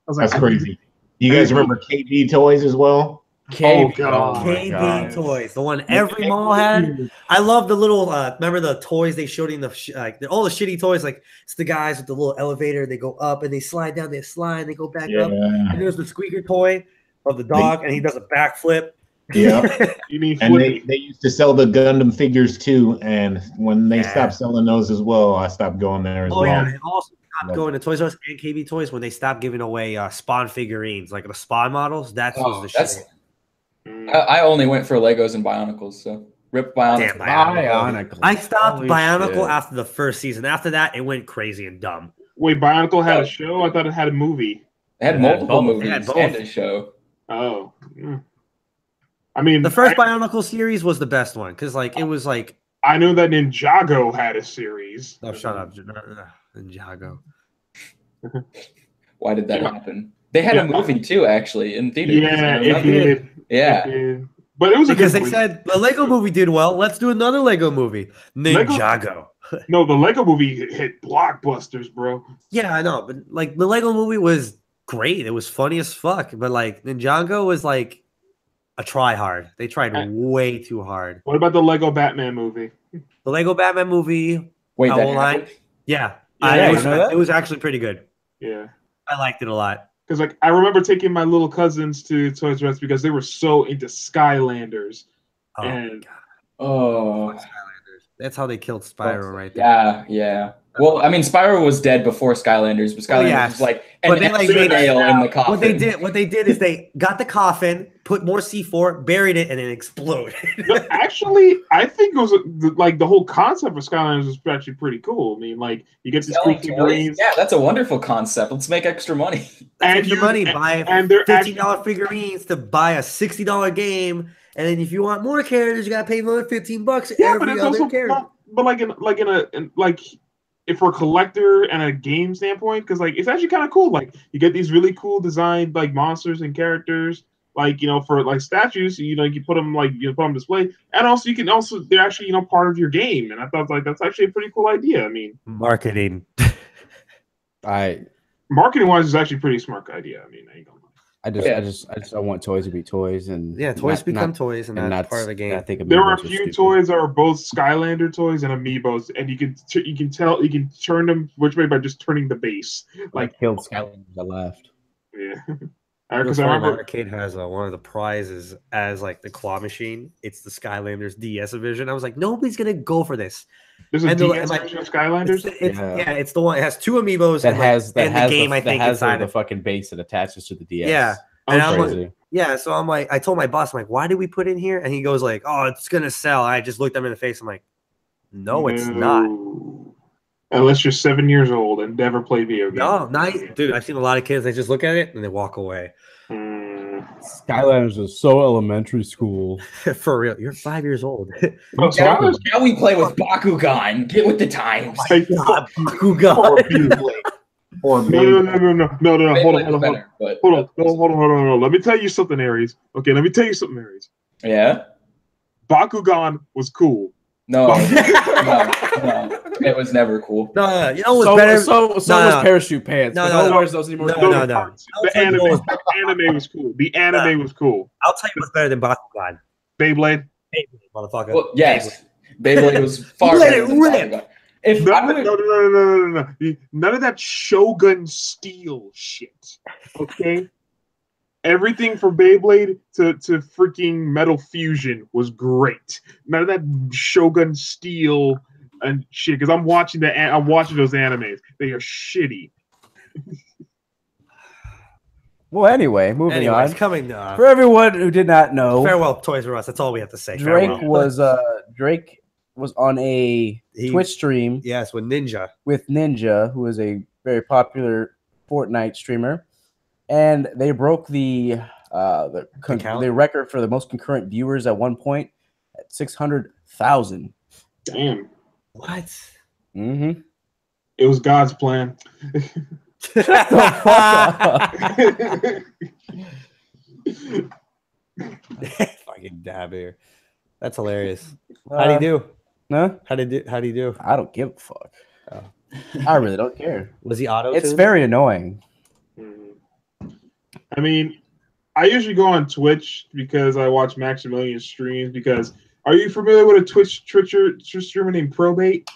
that's crazy. You guys remember KB Toys as well? KB Toys, the one every mall had. I love the little. Remember the toys they showed in all the shitty toys. Like it's the guys with the little elevator. They go up and they slide down. They slide. They go back up. And there's the squeaker toy of the dog, and he does a backflip. Yeah, and they used to sell the Gundam figures too. And when they stopped selling those as well, I stopped going there as well. Yeah, and also stopped going to Toys R Us and KB Toys when they stopped giving away Spawn figurines, like the Spawn models. That was the shit. I only went for Legos and Bionicles, so rip Bionicle. Bionicle. I stopped Bionicle after the first season. After that, it went crazy and dumb. Wait, Bionicle had a show? I thought it had a movie. It had multiple movies and a show. Oh. I mean, the first Bionicle series was the best one because, like, it was like. I know that Ninjago had a series. Oh, shut up, Ninjago. Why did that happen? They had a movie too, actually, in theaters. Yeah, it did. Yeah. It did. But it was because they said the Lego movie did well. Let's do another Lego movie. Ninjago. No, the Lego movie hit blockbusters, bro. Yeah, I know, but like the Lego movie was great. It was funny as fuck. But like Ninjago was like a try hard. They tried way too hard. What about the Lego Batman movie? The Lego Batman movie. Wait, yeah, it was actually pretty good. Yeah, I liked it a lot. Because like I remember taking my little cousins to Toys R Us because they were so into Skylanders. Skylanders. That's how they killed Spyro right there. Yeah. Well, I mean, Spyro was dead before Skylanders, but Skylanders was like an extra nail in the coffin. What they did is they got the coffin, put more C4, buried it, and it exploded. Actually, I think it was like the whole concept of Skylanders was actually pretty cool. I mean, like you get these cool figurines. Yeah, that's a wonderful concept. Let's make extra money. Extra money. Buy $15 figurines to buy a $60 game. And then if you want more characters, you gotta pay another $15 every other character. But like if for a collector and a game standpoint, because like it's actually kind of cool. Like you get these really cool designed like monsters and characters. Like for like statues, you put them on display, and also they're actually part of your game. And I thought like that's actually a pretty cool idea. I mean, marketing. Marketing wise, is actually a pretty smart idea. I mean, I ain't gonna lie. I want toys to be toys, and toys become toys, and that's part of the game. I think there are a few toys that are both Skylander toys and Amiibos, and you can turn them which way by just turning the base. Like killed Skylanders, I laughed. Yeah, because I remember arcade has one of the prizes as like the claw machine. It's the Skylanders DS edition. I was like, nobody's gonna go for this. There's a DS version of Skylanders. It's the one. It has two Amiibos that has the game. I think inside the fucking base that attaches to the DS. Yeah, and I'm like, so I'm like, I told my boss, I'm like, why did we put in here? And he goes like, oh, it's gonna sell. I just looked him in the face. I'm like, no, it's not. Unless you're 7 years old and never play video games. No, dude. I've seen a lot of kids. They just look at it and they walk away. Skylanders is so elementary school. For real, you're 5 years old. Now we play with Bakugan. Get with the times. Bakugan. No. Hold on. Let me tell you something, Aries. Okay, let me tell you something, Aries. Yeah. Bakugan was cool. No, it was never cool. No. You know what's better? So was Parachute Pants. No. The anime was cool. The anime was cool. I'll tell you what's better than Bakugan. Beyblade, motherfucker. Well, yes, Beyblade was far better than Bakugan. No. None of that Shogun Steel shit. Okay. Everything from Beyblade to freaking Metal Fusion was great. None of that Shogun Steel and shit. Because I'm watching those animes. They are shitty. Well, anyway, moving on. Coming For everyone who did not know, farewell, Toys R Us. That's all we have to say. Drake Farewell. was on a Twitch stream. Yes, with Ninja. With Ninja, who is a very popular Fortnite streamer, and they broke the record for the most concurrent viewers at one point at 600,000. Damn. What? Mm-hmm. It was God's plan. Shut the fuck up. Fucking dab here. That's hilarious. How'd he do? Huh? How'd he do? I don't give a fuck. Oh. I really don't care. Was he auto? It's very annoying. I mean, I usually go on Twitch because I watch Maximilian streams. Because are you familiar with a Twitch streamer named Probate?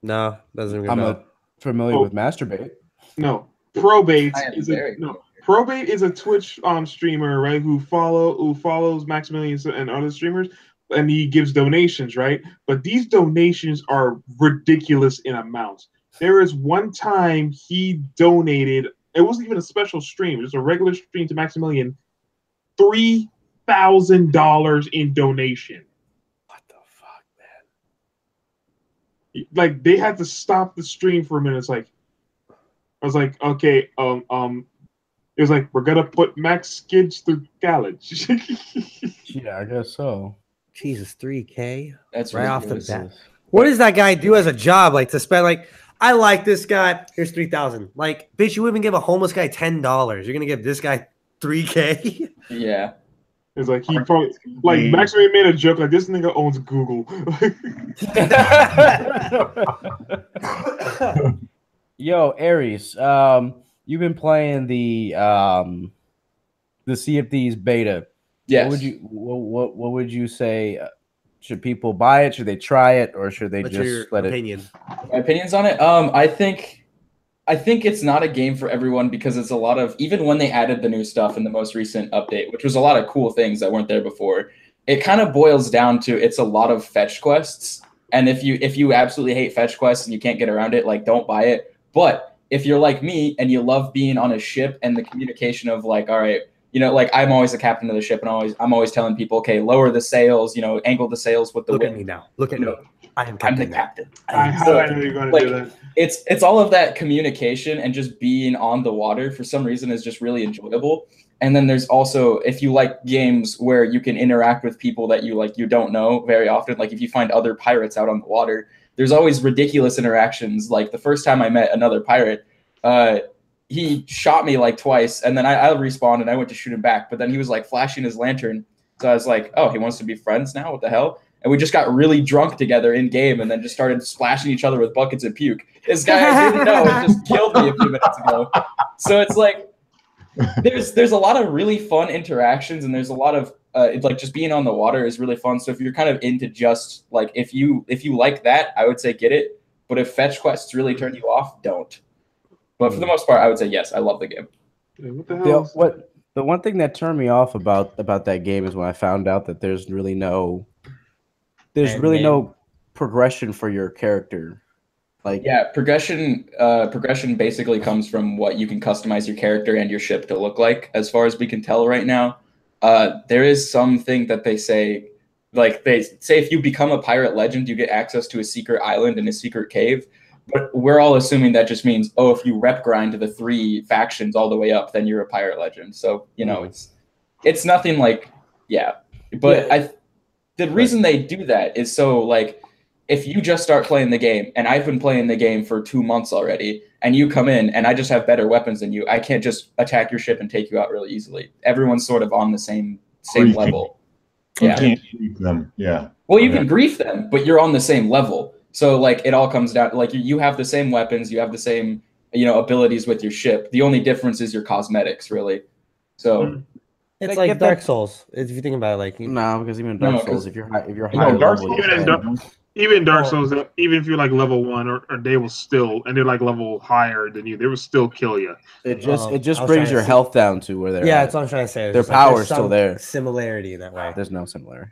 No, doesn't ring a I'm bell. familiar with Masturbate. No, Probate is Probate is a Twitch streamer, right? Who follows Maximilian and other streamers, and he gives donations, right? But these donations are ridiculous in amounts. There is one time he donated. It wasn't even a special stream; it was a regular stream to Maximilian. $3,000 in donation. What the fuck, man? Like they had to stop the stream for a minute. It's like I was like, okay, it was like we're gonna put Max kids through college. Yeah, I guess so. Jesus, 3K. That's right off the ridiculous. bat. What does that guy do as a job? Like to spend like, I like this guy. Here's 3,000. Like, bitch, you wouldn't give a homeless guy $10. You're gonna give this guy 3K. Yeah. It's like he probably like Maximilian made a joke like this nigga owns Google. Yo, Aries, you've been playing the Sea of Thieves beta. Yes. What would you say? Should people buy it? Should they try it, or should they What's just your let opinion? it? My opinions on it. I think it's not a game for everyone because it's a lot of, even when they added the new stuff in the most recent update, which was a lot of cool things that weren't there before, it kind of boils down to it's a lot of fetch quests. And if you absolutely hate fetch quests and you can't get around it, like don't buy it. But if you're like me and you love being on a ship and the communication of like, all right, you know, like I'm always the captain of the ship and I'm always telling people, okay, lower the sails, you know, angle the sails with the Look wind. at me now. Look at me. I'm the captain. I know you're going to do that. It's all of that communication and just being on the water for some reason is just really enjoyable. And then there's also, if you like games where you can interact with people that you don't know very often, like if you find other pirates out on the water, there's always ridiculous interactions. Like the first time I met another pirate, he shot me like twice, and then I respawned and I went to shoot him back, but then he was like flashing his lantern. So I was like, oh, he wants to be friends now? What the hell? And we just got really drunk together in game and then just started splashing each other with buckets of puke. This guy I didn't know just killed me a few minutes ago. So it's like there's a lot of really fun interactions, and there's a lot of like just being on the water is really fun. So if you're kind of into just like if you like that, I would say get it. But if fetch quests really turn you off, don't. But for the most part, I would say yes. I love the game. Yeah, what the hell? The one thing that turned me off about that game is when I found out that there's really no progression for your character. Like yeah, progression basically comes from what you can customize your character and your ship to look like. As far as we can tell right now, there is something that they say, like they say if you become a pirate legend, you get access to a secret island and a secret cave. But we're all assuming that just means, oh, if you rep grind to the 3 factions all the way up, then you're a pirate legend. So, you know, it's nothing like, yeah. But yeah. The reason they do that is so, like, if you just start playing the game, and I've been playing the game for 2 months already, and you come in, and I just have better weapons than you, I can't just attack your ship and take you out really easily. Everyone's sort of on the same level. You can't grief them. Yeah. Well, you can grief them, but you're on the same level. So like it all comes down like you have the same weapons, you have the same abilities with your ship. The only difference is your cosmetics, really. So it's like Dark Souls. If you think about it, like no, because even Dark Souls, if you're higher Dark level, Souls Even Dark Souls, even if you're like level 1, or they will still, and they're like level higher than you, they will still kill you. It just I was brings trying your to health down to where they're Yeah, at. that's what I'm trying to say. Their There's power's still some there. Similarity in that way. There's no similarity.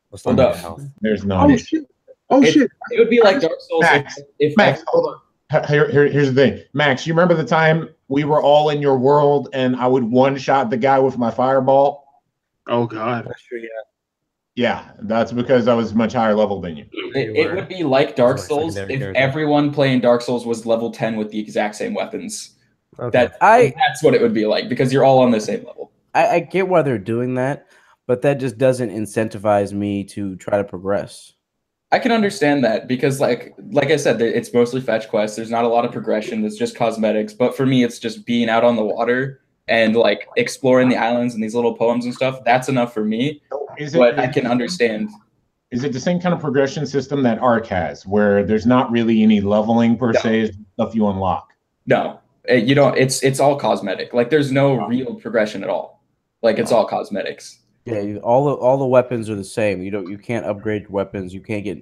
What's Hold the up. health? There's no. Oh shit! Oh shit! It would be like Dark Souls Max, if Max, hold on. Here's the thing, Max. You remember the time we were all in your world and I would one-shot the guy with my fireball? Oh god! That's true. Yeah. Yeah, that's because I was much higher level than you. It would be like Dark That's my Souls secondary if character. everyone playing Dark Souls was level 10 with the exact same weapons. Okay. That's what it would be like because you're all on the same level. I get why they're doing that, but that just doesn't incentivize me to try to progress. I can understand that because like I said, it's mostly fetch quests. There's not a lot of progression. It's just cosmetics. But for me, it's just being out on the water and like exploring the islands and these little poems and stuff. That's enough for me. But I can understand. Is it the same kind of progression system that Ark has, where there's not really any leveling per se, it's stuff you unlock? No, you don't. It's all cosmetic. Like there's no real progression at all. Like it's all cosmetics. Yeah, all the weapons are the same. You can't upgrade your weapons. You can't get.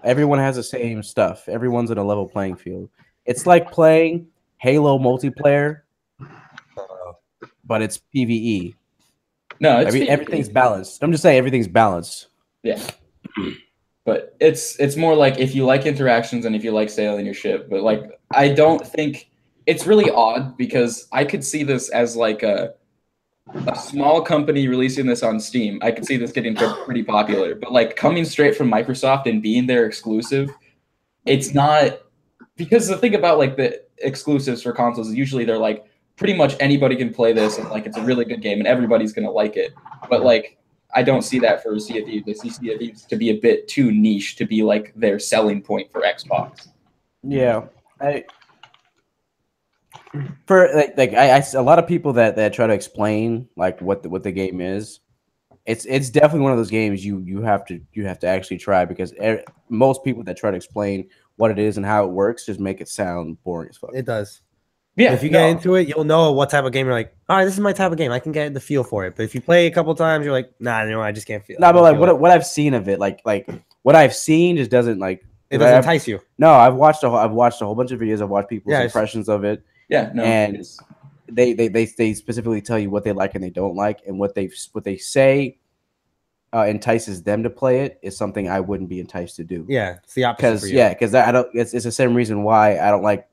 Everyone has the same stuff. Everyone's in a level playing field. It's like playing Halo multiplayer, but it's PvE. No, it's everything's balanced. I'm just saying everything's balanced. Yeah. But it's more like if you like interactions and if you like sailing your ship. But like I don't think it's really odd because I could see this as like a small company releasing this on Steam. I could see this getting pretty popular. But like coming straight from Microsoft and being their exclusive, it's not, because the thing about like the exclusives for consoles is usually they're like pretty much anybody can play this and like it's a really good game and everybody's gonna like it. But like I don't see that for Sea of Thieves. I see Sea of Thieves to be a bit too niche to be like their selling point for Xbox. Yeah, a lot of people that try to explain like what the game is. It's definitely one of those games you have to actually try, because most people that try to explain what it is and how it works just make it sound boring as fuck. It does. Yeah, if you get into it, you'll know what type of game you're like. All right, this is my type of game. I can get the feel for it. But if you play a couple times, you're like, nah, no, I just can't feel. No, but like what I've seen of it, like what I've seen just doesn't like. It doesn't entice you. No, I've watched a whole bunch of videos. I've watched people's impressions of it. Yeah, no, and they specifically tell you what they like and they don't like, and what they say entices them to play it is something I wouldn't be enticed to do. Yeah, it's the opposite for you. Because I don't. It's the same reason why I don't like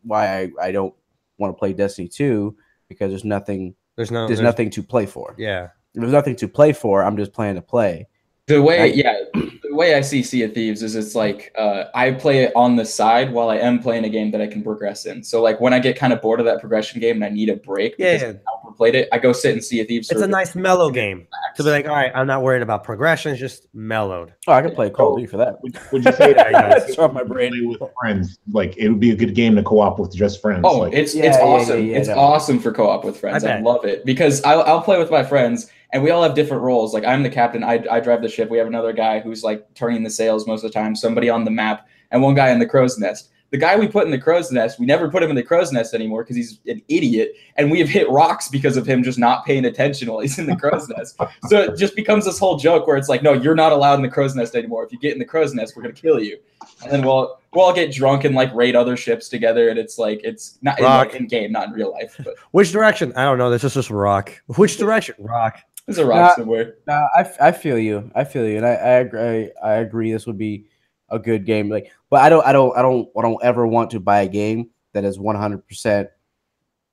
why I don't want to play Destiny 2, because there's nothing nothing to play for. Yeah, if there's nothing to play for, I'm just playing to play. The way I see Sea of Thieves is it's like I play it on the side while I am playing a game that I can progress in. So like when I get kind of bored of that progression game and I need a break because I overplayed it, I go sit and Sea of Thieves. It's a nice mellow game to be like, all right, I'm not worried about progression, it's just mellowed. Oh, I can play Call of Duty for that. Would you say that Start my brain with friends? Like it would be a good game to co-op with just friends. Oh, like, it's awesome. It's awesome for co-op with friends. I love it because I'll play with my friends. And we all have different roles. Like I'm the captain. I drive the ship. We have another guy who's like turning the sails most of the time. Somebody on the map, and one guy in the crow's nest. The guy we put in the crow's nest, we never put him in the crow's nest anymore because he's an idiot. And we have hit rocks because of him just not paying attention while he's in the crow's nest. So it just becomes this whole joke where it's like, no, you're not allowed in the crow's nest anymore. If you get in the crow's nest, we're gonna kill you. And then we'll all get drunk and like raid other ships together. And it's like it's not in game, not in real life. But which direction? I don't know. This is just rock. Which direction? Rock. There's a rock somewhere. I feel you, and I agree. This would be a good game. Like, but I don't ever want to buy a game that is 100%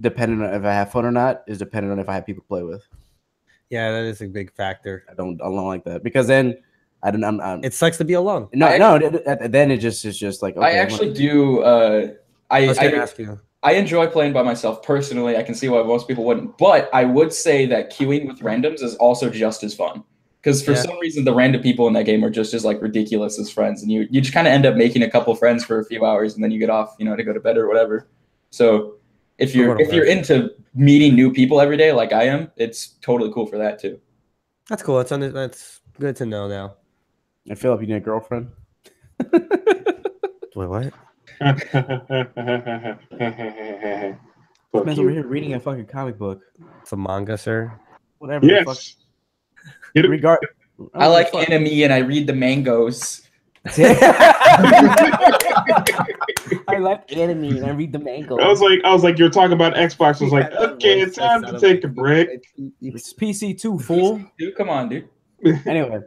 dependent on if I have fun or not. Is dependent on if I have people to play with. Yeah, that is a big factor. I don't like that, because then it sucks to be alone. Then it's just like, okay, I actually do. I was gonna ask you. I enjoy playing by myself personally. I can see why most people wouldn't, but I would say that queuing with randoms is also just as fun, because for some reason the random people in that game are just as like ridiculous as friends, and you just kind of end up making a couple friends for a few hours, and then you get off, to go to bed or whatever. So if you're into meeting new people every day like I am, it's totally cool for that too. That's cool. That's good to know now. And Philip, you need a girlfriend? Wait, what? Man's over here reading a fucking comic book. It's a manga, sir. Whatever. Yes. I like anime and I read the mangoes. I like anime and I read the manga. I was like, you're talking about Xbox. I was like, okay, it's time to take a break. It's PC too, fool. Dude, come on, dude. Anyway,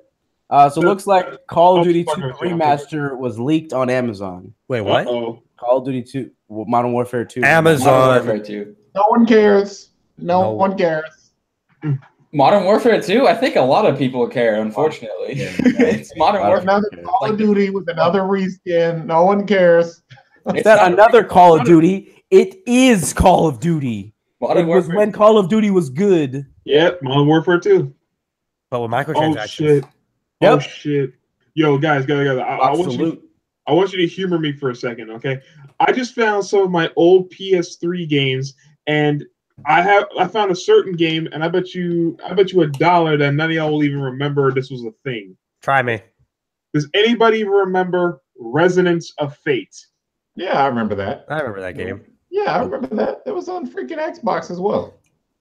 so looks like Call of Duty 2 Remaster was leaked on Amazon. Wait, what? Uh-oh. Call of Duty 2, Modern Warfare 2. Amazon. Modern Warfare 2. No one cares. No No. one cares. Modern Warfare 2? I think a lot of people care, unfortunately. It's Modern Warfare. Another Call of Duty with another reskin. No one cares. It's not another Call of Duty. It is Call of Duty. Modern It was Warfare. when Call of Duty was good. Yep, Modern Warfare 2. But with Oh microtransactions. shit. Yep. Oh shit. Yo, guys. I Absolute. want you to humor me for a second, okay? I just found some of my old PS3 games, and I found a certain game, and I bet you $1 that none of y'all will even remember this was a thing. Try me. Does anybody remember Resonance of Fate? Yeah, I remember that. I remember that game. Yeah, I remember that. It was on freaking Xbox as well.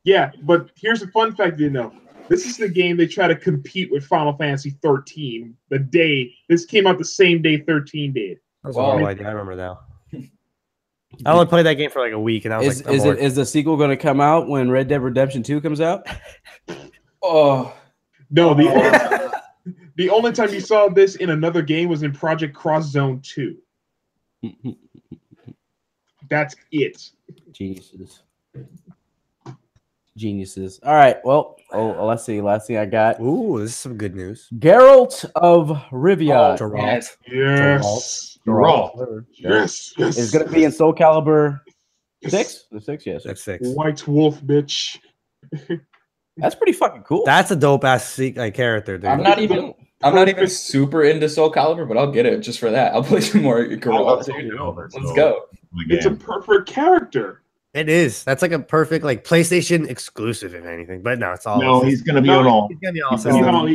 Yeah, but here's a fun fact you know. This is the game they try to compete with Final Fantasy 13. This came out the same day 13 did. That was Wow. a horrible idea. I remember now. I only played that game for like a week, and I was Is the sequel going to come out when Red Dead Redemption 2 comes out? Oh, No, the only time you saw this in another game was in Project Cross Zone 2. That's it. Geniuses. All right. Well, let's see. Last thing I got. Ooh, this is some good news. Geralt of Rivia. Geralt. Yes. Geralt. Yes. Is going to be in Soul Calibur 6? The 6, yes. That's 6. White Wolf, bitch. That's pretty fucking cool. That's a dope ass character, dude. I'm not even super into Soul Calibur, but I'll get it just for that. I'll play some more Geralt, dude. Let's go. It's a perfect character. It is. That's like a perfect like PlayStation exclusive, if anything. But no, it's all. No, he's gonna be on all. He's gonna be all He's systems. You know,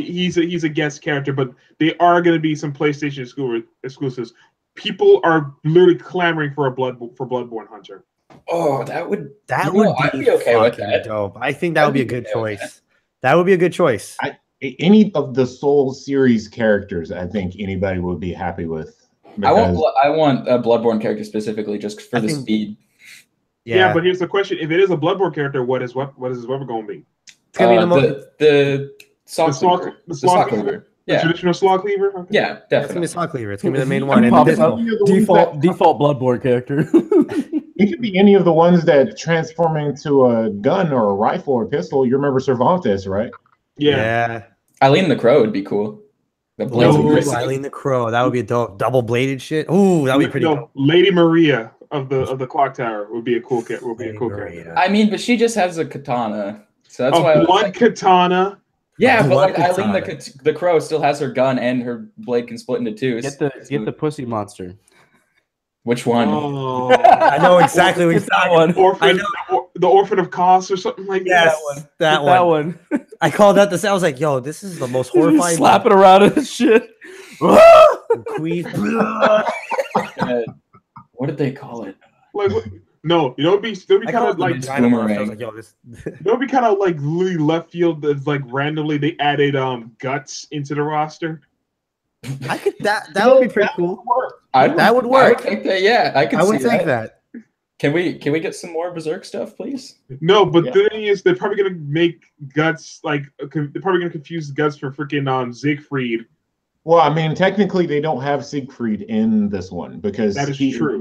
he's a guest character, but they are going to be some PlayStation exclusives. People are literally clamoring for Bloodborne Hunter. Oh, that would That You know, would I'd be okay with fucking that. dope. I think that would be a good choice. That would be a good choice. Any of the Soul series characters, I think anybody would be happy with. I want a Bloodborne character specifically just for the speed. Yeah, but here's the question: if it is a Bloodborne character, what is his weapon going to be? It's gonna be the saw cleaver. The saw cleaver. Yeah. The traditional saw cleaver. Okay. Yeah, it's gonna definitely. be Saw Cleaver. It's gonna be the main one. And Pops this up. Default Bloodborne character. It could be any of the ones that transform into a gun or a rifle or pistol. You remember Cervantes, right? Yeah. Eileen the Crow would be cool. The blades would be great. Eileen the Crow. That would be a dope. Double bladed shit. Ooh, that would be pretty dope. Lady Maria of the Clock Tower would be a cool character. I mean, but she just has a katana, so that's why. One katana. Yeah, but One like Eileen katana. the Crow still has her gun and her blade can split into two. Get the pussy monster. Which one? Oh, I know exactly what It's that one. the Orphan of Kos or something like Yes, that. that one. I called that I was like, yo, this is the most horrifying. Slapping around and shit. Queen. What did they call it? Like, no, it'd be kind of like boomerang. I was like, yo, this. it'll be kind of like really left field. That's like randomly they added guts into the roster. I could that would be pretty cool. That would work. I would think that. Yeah, I could. I would see think that. Can we get some more Berserk stuff, please? No, but the thing is, they're probably gonna make guts like they're probably gonna confuse guts for freaking Siegfried. Well, I mean, technically, they don't have Siegfried in this one because That is he true.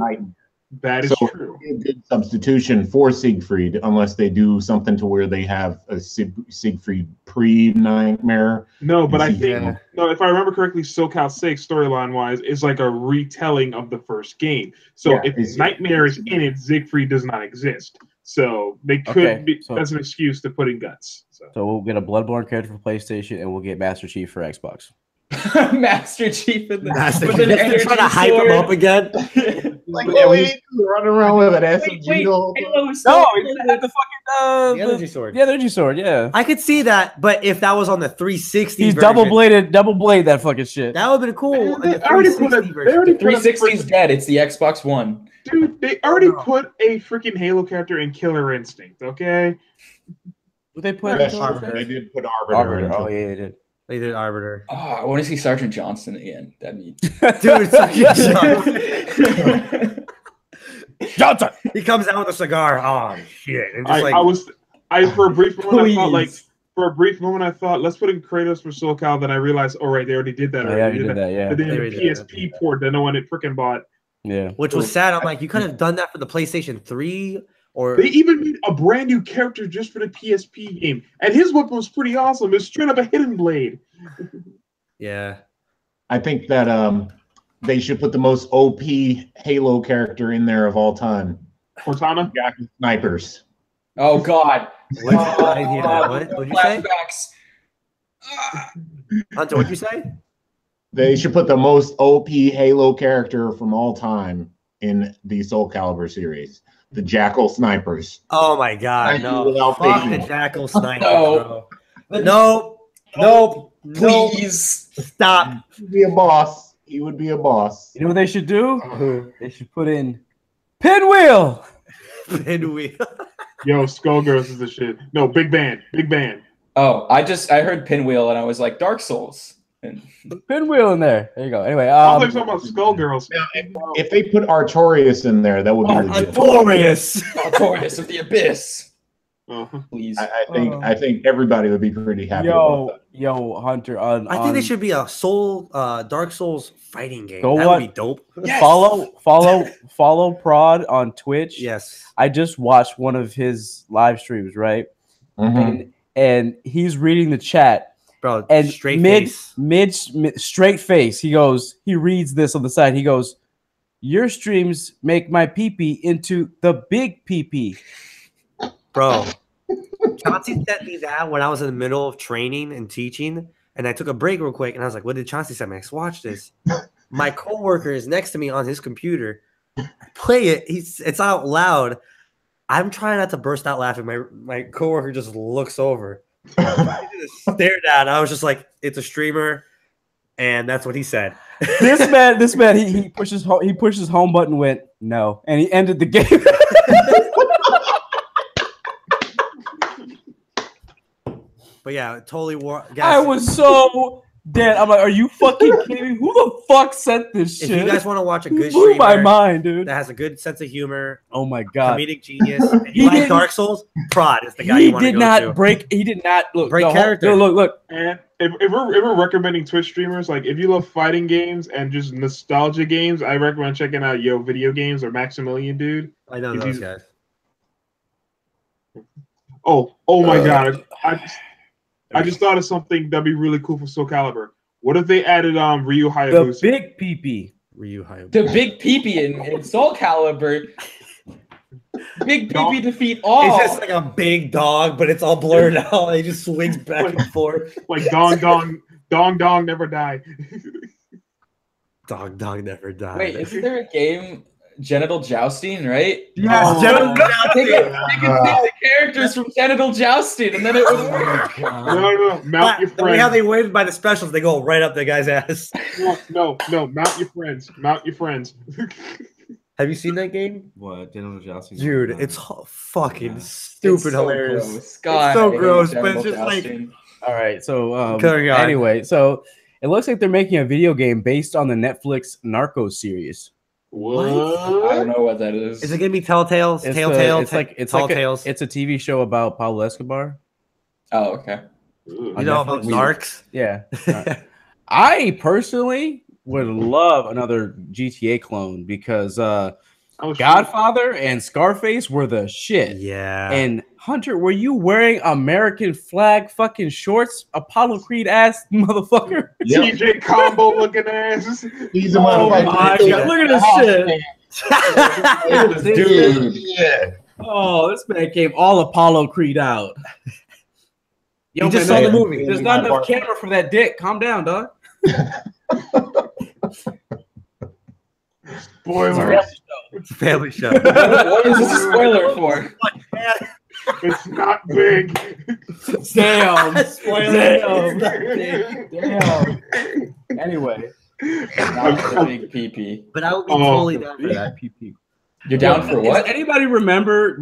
That is So true. a good substitution for Siegfried, unless they do something to where they have a Siegfried pre-Nightmare. No, but I think Yeah. no. If I remember correctly, SoCal 6 storyline wise is like a retelling of the first game. So Yeah, if it's- Nightmare is in it, Siegfried does not exist. So they could Okay, be so- that's an excuse to put in guts. So we'll get a Bloodborne character for PlayStation, and we'll get Master Chief for Xbox. Master Chief in the Master with Chief. an They're energy trying to hype sword. him up again. Like, Yeah, running around with an SMG. Wait, the whole Halo time. is No, so he's gonna have the fucking The energy sword. the energy sword. Yeah, I could see that, but if that was on the 360, he's version, double blade that fucking shit. That would have been cool. They on the already put 360 a- version. they already- 360 is dead. It's the Xbox One. Dude, they already put a freaking Halo character in Killer Instinct. Okay. What they put? Yes, Arbiter. They did put Arbiter. Arbiter. into Oh it. yeah, they did. They did Arbiter. Oh, I want to see Sergeant Johnson again. That'd be Dude, Sergeant Johnson. Johnson. He comes out with a cigar. Oh shit! And just for a brief moment I thought Please. I thought let's put in Kratos for SoCal. Then I realized, oh right, they already did that. Oh, yeah, you did that. Yeah. But then They the already did PSP port that no one had freaking bought. Yeah. which was sad. I'm like, you could have done that for the PlayStation 3 or They even made a brand new character just for the PSP game, and his weapon was pretty awesome. It's straight up a hidden blade. yeah. I think that they should put the most OP Halo character in there of all time. Cortana. Jacket snipers. Oh God! What? I didn't hear that. What? What'd you say? Flashbacks. Hunter, what'd you say? They should put the most OP Halo character from all time in the Soul Calibur series. The Jackal snipers. Oh my God! No, Without fuck the thinking. Jackal sniper, No. bro. Nope. Please. Stop. He would be a boss. He would be a boss. You know what they should do? They should put in Pinwheel. Pinwheel. Yo, Skullgirls is the shit. No, Big Band. Oh, I heard Pinwheel and I was like Dark Souls. And Pinwheel in there. There you go. Anyway, I was talking about Skullgirls. If they put Artorias in there, that would be legit. Artorias. Artorias of the Abyss. Uh-huh. Please. I think everybody would be pretty happy about that. Yo, Hunter. I think they should be a Dark Souls fighting game. Go That what? would be dope. Yes. Follow Prod on Twitch. Yes. I just watched one of his live streams, right? Mhm. And he's reading the chat. Bro, And straight mid face. straight face, he reads this on the side. He goes, "Your streams make my pee-pee into the big pee-pee." Bro, Chauncey sent me that when I was in the middle of training and teaching, and I took a break real quick, and I was like, what did Chauncey send me? Let's watch this. My coworker is next to me on his computer. I play it. It's out loud. I'm trying not to burst out laughing. My coworker just looks over. He just stared down. I was just like, it's a streamer, and that's what he said. This man, he pushes home button, went no, and he ended the game. But yeah, totally guys, I was so dead. I'm like, are you fucking kidding me? Who the fuck sent this shit? if you guys want to watch a good blew my streamer mind, dude. that has a good sense of humor, Oh my god. comedic genius, and you like didn't- Dark Souls, Prod is the guy you want to go to. He did not look. Break the whole- character. Look. And if we're recommending Twitch streamers, like if you love fighting games and just nostalgia games, I recommend checking out Video Games or Maximilian Dude. I know If those you- guys. Oh my god! I just thought of something that'd be really cool for Soul Calibur. What if they added Ryu The Hayabusa? big pee-pee. Ryu Hayabusa. The big peepee in Soul Calibur. Big peepee defeat all. It's just like a big dog, but it's all blurred out. He just swings back and forth. Like dong never die. Dog never died. Wait, isn't there a game, Genital Jousting, right? Yes, Genital They could take the characters from Genital Jousting, and then it would work. No, mount your The way how friends. they win by the specials, they go right up the guy's ass. No, mount your friends. Mount your friends. Have you seen that game? What? General Jousting? Dude, it's fucking stupid It's so hilarious. gross. God, It's so I hate gross, but Genital it's just like- Jousting. All right. So Carry on. anyway, so it looks like they're making a video game based on the Netflix Narcos series. I don't know what that is. Is it gonna be Telltale's? It's Tall Tales. it's a TV show about Pablo Escobar. Oh, okay. You know about Netflix. Narcs? Yeah. I personally would love another GTA clone because Godfather and Scarface were the shit. Yeah. And Hunter, were you wearing American flag fucking shorts? Apollo Creed ass motherfucker. Yep. TJ combo looking ass. He's a Oh motherfucker. my God, look at this shit. Dude, yeah. Oh, this man came all Apollo Creed out. Yo, He just man, saw the movie. There's not enough camera for that dick. Calm down, dog. Spoiler. It's a family show. What is this a spoiler for? It's not big. Damn. Spoiler. Damn. Anyway. Not the big peepee. But I would be totally down for that. You're down for what? Does anybody remember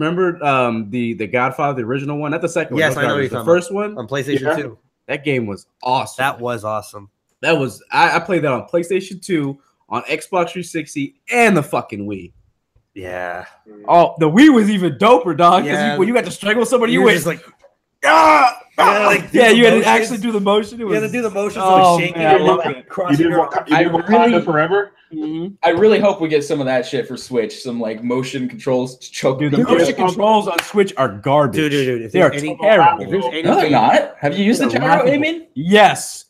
the Godfather, the original one? Not the second Yes, one. I know what you're the talking first one. On PlayStation 2. That game was awesome. That was awesome. That was I played that on PlayStation 2, on Xbox 360, and the fucking Wii. Yeah. Oh, the Wii was even doper, dog. Because Yeah. when you got to strangle somebody, You you were went just like, ah! Yeah, like, do Yeah, the you had to motions. actually do the motion. It you had was, to do the motions, Oh, like shaking man, I and love like it. You crossing did your Wakanda forever? Mhm. I really hope we get some of that shit for Switch. Some like motion controls choke. Dude, the Dude, motion yeah. controls on Switch are garbage. Dude. If They are there's any, terrible. if there's any No, they're not. Have you used the They're gyro laughable. aiming? Yes.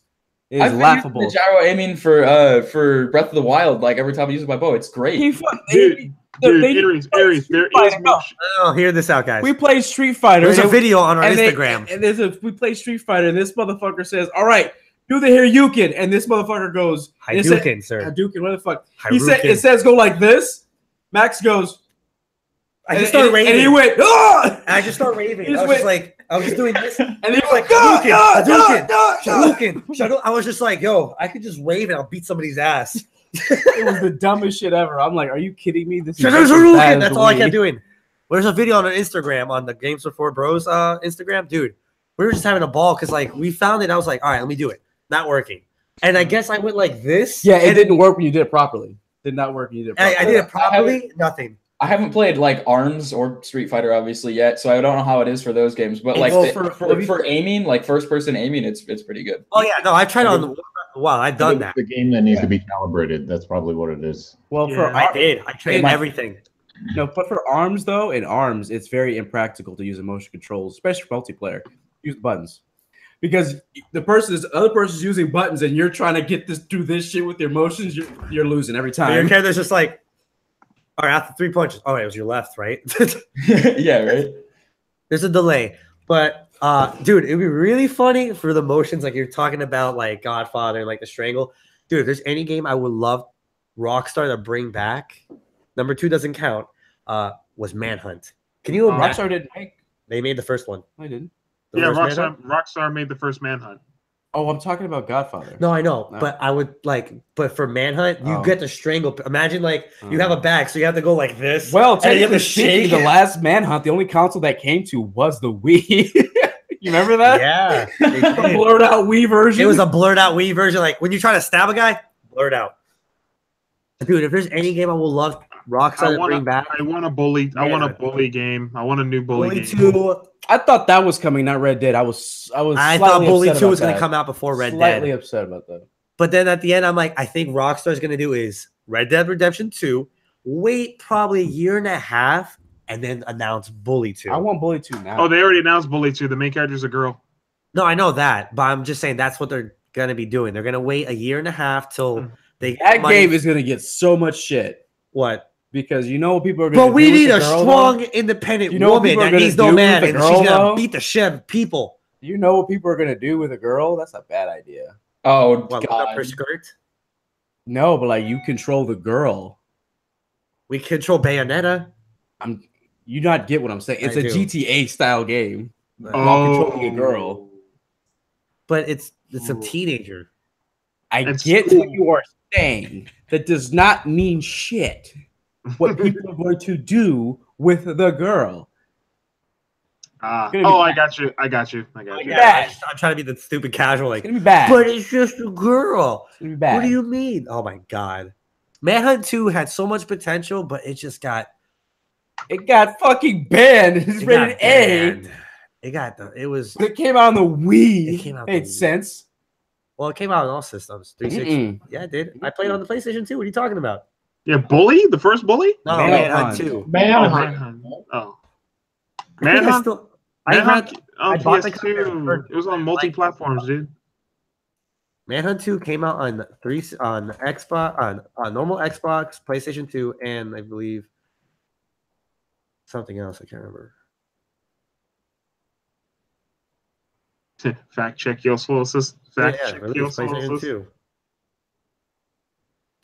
It is I've been laughable. using the gyro aiming for Breath of the Wild. Like every time I use my bow, it's great. He fuck- Dude, Aries, there is motion. Oh, hear this out, guys. We played Street Fighter. There's a and video on our and they- Instagram. and we play Street Fighter, and this motherfucker says, "All right, do the Haryuken," and this motherfucker goes, and it said- Hadouken, sir. Hadouken, what the fuck? He said Hadouken. it says go like this. Max goes. I just started raving. and he went, "Ah!" I just started raving. He I just was just went- like, I was just doing this. And he was like, like, "Ah, Hadouken, ah, Hadouken, ah, ah." Hadouken. I was just like, yo, I could just rave and I'll beat somebody's ass. It was the dumbest shit ever. I'm like, are you kidding me? This is Hadouken, just as bad as that's the all I Wii. kept doing. There's a video on our Instagram, on the GamesB4Bros Instagram. Dude, we were just having a ball because like we found it. I was like, all right, let me do it. Not working. And I guess I went like this. Yeah, it and didn't work when you did it properly. Did not work when you did it properly. I did it properly. Nothing. I haven't played like ARMS or Street Fighter obviously yet, so I don't know how it is for those games. But like Well, for aiming, like first person aiming, it's pretty good. Oh yeah, no, I've tried on. Wow, I've done that. The game that needs to be calibrated. That's probably what it is. Well, Yeah, for I did. I trained My- everything. No, but for arms though, in arms, it's very impractical to use motion controls, especially for multiplayer. Use buttons because the other person's using buttons, and you're trying to get this do this shit with your motions. You're losing every But your time. character's just like, all right, after 3 punches. Oh, wait, it was your left, right? Yeah, right. There's a delay, but dude, it'd be really funny for the motions like you're talking about, like Godfather and like the Strangle. Dude, if there's any game I would love Rockstar to bring back, number 2 doesn't count. Was Manhunt. Can you imagine? Rockstar didn't make. They made the first one. I didn't. The Yeah, first Manhunt? Rockstar made the first Manhunt. Oh, I'm talking about Godfather. No, I know, No. but I would like, but for Manhunt, you Oh. get to strangle. Imagine like you have a bag, so you have to go like this. Well, and you have technically to speaking, shake the it. last Manhunt, the only console that came to was the Wii. You remember that? Yeah, they The did. blurred out Wii version. It was a blurred out Wii version. Like when you try to stab a guy, blurred out. Dude, if there's any game I will love Rockstar to bring back, I want a bully. I want a Manhunt. bully game. I want a new bully Bully game. 2. I thought that was coming, not Red Dead. I thought I thought Bully 2 was going to come out before Red Slightly Dead. upset about that. But then at the end, I'm like, I think Rockstar's going to do is Red Dead Redemption 2, wait probably a year and a half, and then announce Bully 2. I want Bully 2 now. Oh, they already announced Bully 2. The main character's a girl. No, I know that, but I'm just saying that's what they're going to be doing. They're going to wait a year and a half till they that money- game is gonna get so much shit what? because you know what people are gonna. But we do with need the a girl, strong, though? independent You know what woman people are that gonna needs no do with man, the and girl, she's going though? to beat the shit out of people. You know what people are gonna do with a girl? That's a bad idea. Oh What, lift god. up her skirt? No, but like you control the girl. We control Bayonetta. You not get what I'm saying? It's I a do. GTA style game. Oh, While controlling a girl. But it's a Ooh. teenager. I It's get cool. what you are saying. That does not mean shit. What people are going to do with the girl. Gonna be Oh, I bad. got you. I got you. I got you. Yeah. I'm trying to be the stupid casual, It's like, gonna be bad. but it's just a girl. It's gonna be bad. What do you mean? Oh my god. Manhunt 2 had so much potential, but it just got It got fucking banned. It's it rated got A. banned. It was It came out on the Wii. It came out on Made the Wii. sense. well, it came out on all systems. 360. Mm-mm. Yeah, it did. I played on the PlayStation 2. What are you talking about? Yeah, Bully? The first Bully? No, Manhunt. Manhunt 2. Oh, Manhunt. Manhunt. Oh. I think I Manhunt? still I Manhunt had on I bought the copy of PS2. It was on multi-platforms, dude. Manhunt 2 came out on Xbox on normal Xbox, PlayStation 2, and I believe something else. I can't remember. Fact check your sources. Fact Yeah, check your released PlayStation sources. 2.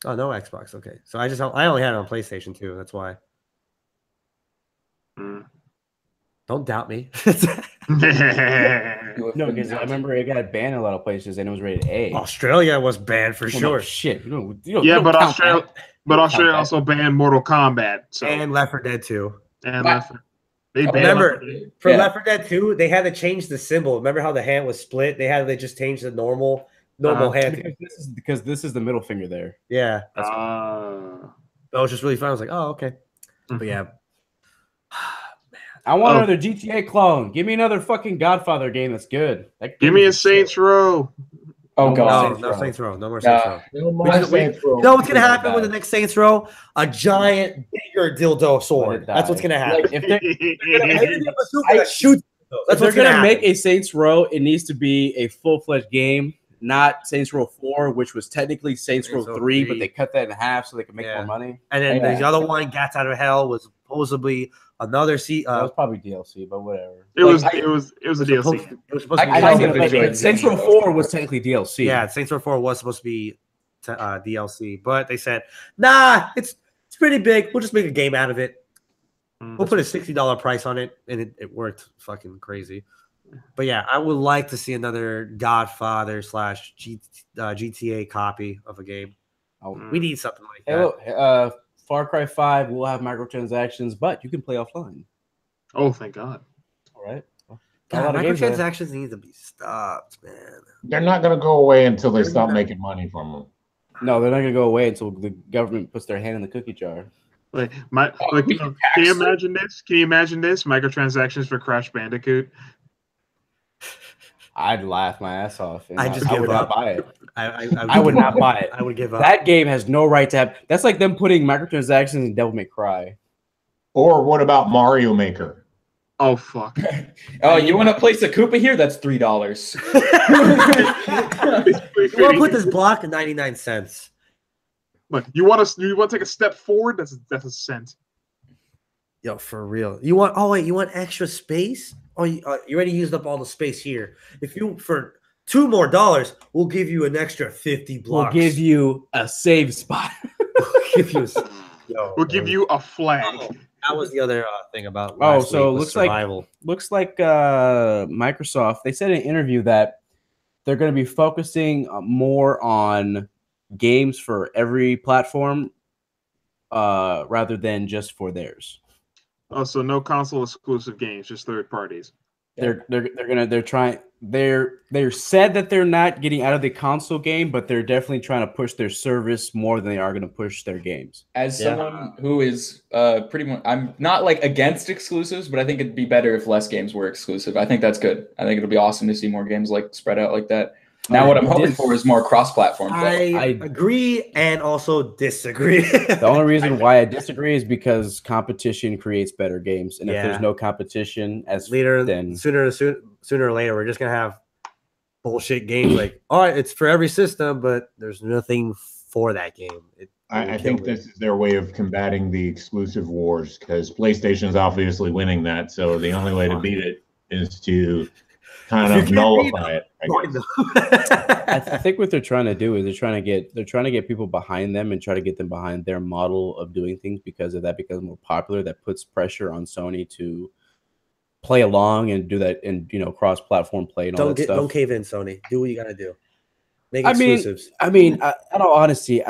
Oh, no Xbox. Okay, so I only had it on PlayStation 2. That's why. Mm. Don't doubt me. No, because I remember it got banned in a lot of places and it was rated A. Australia was banned for Well, no sure, shit. You Yeah, don't but count Australia, that. but Australia that. also banned Mortal Kombat. So and Left 4 Dead 2. and Wow. Left They banned Remember, it. for Yeah. Left 4 Dead 2, they had to change the symbol. Remember how the hand was split? They just changed the normal hand. Because this is the middle finger there. Yeah, That was just really fun. I was like, oh, okay. But yeah, I want another GTA clone. Give me another fucking Godfather game that's good. Give me a Saints Row. Oh No god. no Saints Row. No more Saints Row. No more Wait, Saints Row. You know what's gonna happen with the next Saints Row? A giant, bigger dildo sword. That's what's gonna happen. Like, if they're Shoot. That's if they're what's gonna gonna make happen. a Saints Row, it needs to be a full-fledged game, not Saints Row 4, which was technically Saints Row 3, but they cut that in half so they could make more money. And then Yeah. the other one, Gats Out of Hell, was supposedly another That was probably DLC, but whatever. It was a DLC. It was supposed to be I I kind know, of but enjoyed Saints Row 4 was technically DLC. Yeah, Saints Row 4 was supposed to be DLC, but they said, nah, it's pretty big. We'll just make a game out of it. We'll put a $60 price on it, and it worked fucking crazy. But yeah, I would like to see another Godfather / GTA copy of a game. We need something like Hey, that. look, Far Cry 5 will have microtransactions, but you can play offline. Oh, thank God. All right. God, microtransactions need to be stopped, man. They're not going to go away until they stop making money from them. No, they're not going to go away until the government puts their hand in the cookie jar. Can you imagine this? Can you imagine this? Microtransactions for Crash Bandicoot. I'd laugh my ass off. And I just I give would up. not buy it. I would not buy it. I would give up. That game has no right to have. That's like them putting microtransactions in Devil May Cry. Or what about Mario Maker? Oh, fuck. Oh, you want to place a Koopa here? That's $3. You want to put this block at 99 cents. Look, you want to take a step forward? That's a cent. Yo, for real. You want extra space? Oh, you already used up all the space here. If you, for $2 more, we'll give you an extra 50 blocks. We'll give you a save spot. We'll give you a flag. Oh, that was the other thing about so week, looks survival. looks like Microsoft, they said in an interview that they're going to be focusing more on games for every platform rather than just for theirs. Oh, so no console exclusive games, just third parties. They're said that they're not getting out of the console game, but they're definitely trying to push their service more than they are going to push their games. As someone who is pretty much, I'm not like against exclusives, but I think it'd be better if less games were exclusive. I think that's good. I think it'll be awesome to see more games like spread out like that. Now, what I'm hoping for is more cross-platform play. I agree and also disagree. The only reason why I disagree is because competition creates better games, and if there's no competition, then sooner or later, we're just gonna have bullshit games like, all right, it's for every system, but there's nothing for that game. I think this is their way of combating the exclusive wars because PlayStation's obviously winning that. So the only way to beat it is to kind of nullify it. I think what they're trying to do is they're trying to get people behind them and try to get them behind their model of doing things, because if that becomes more popular, that puts pressure on Sony to play along and do that, and cross-platform play and all that stuff. Don't cave in, Sony. Do what you gotta do. Make exclusives. In all honesty,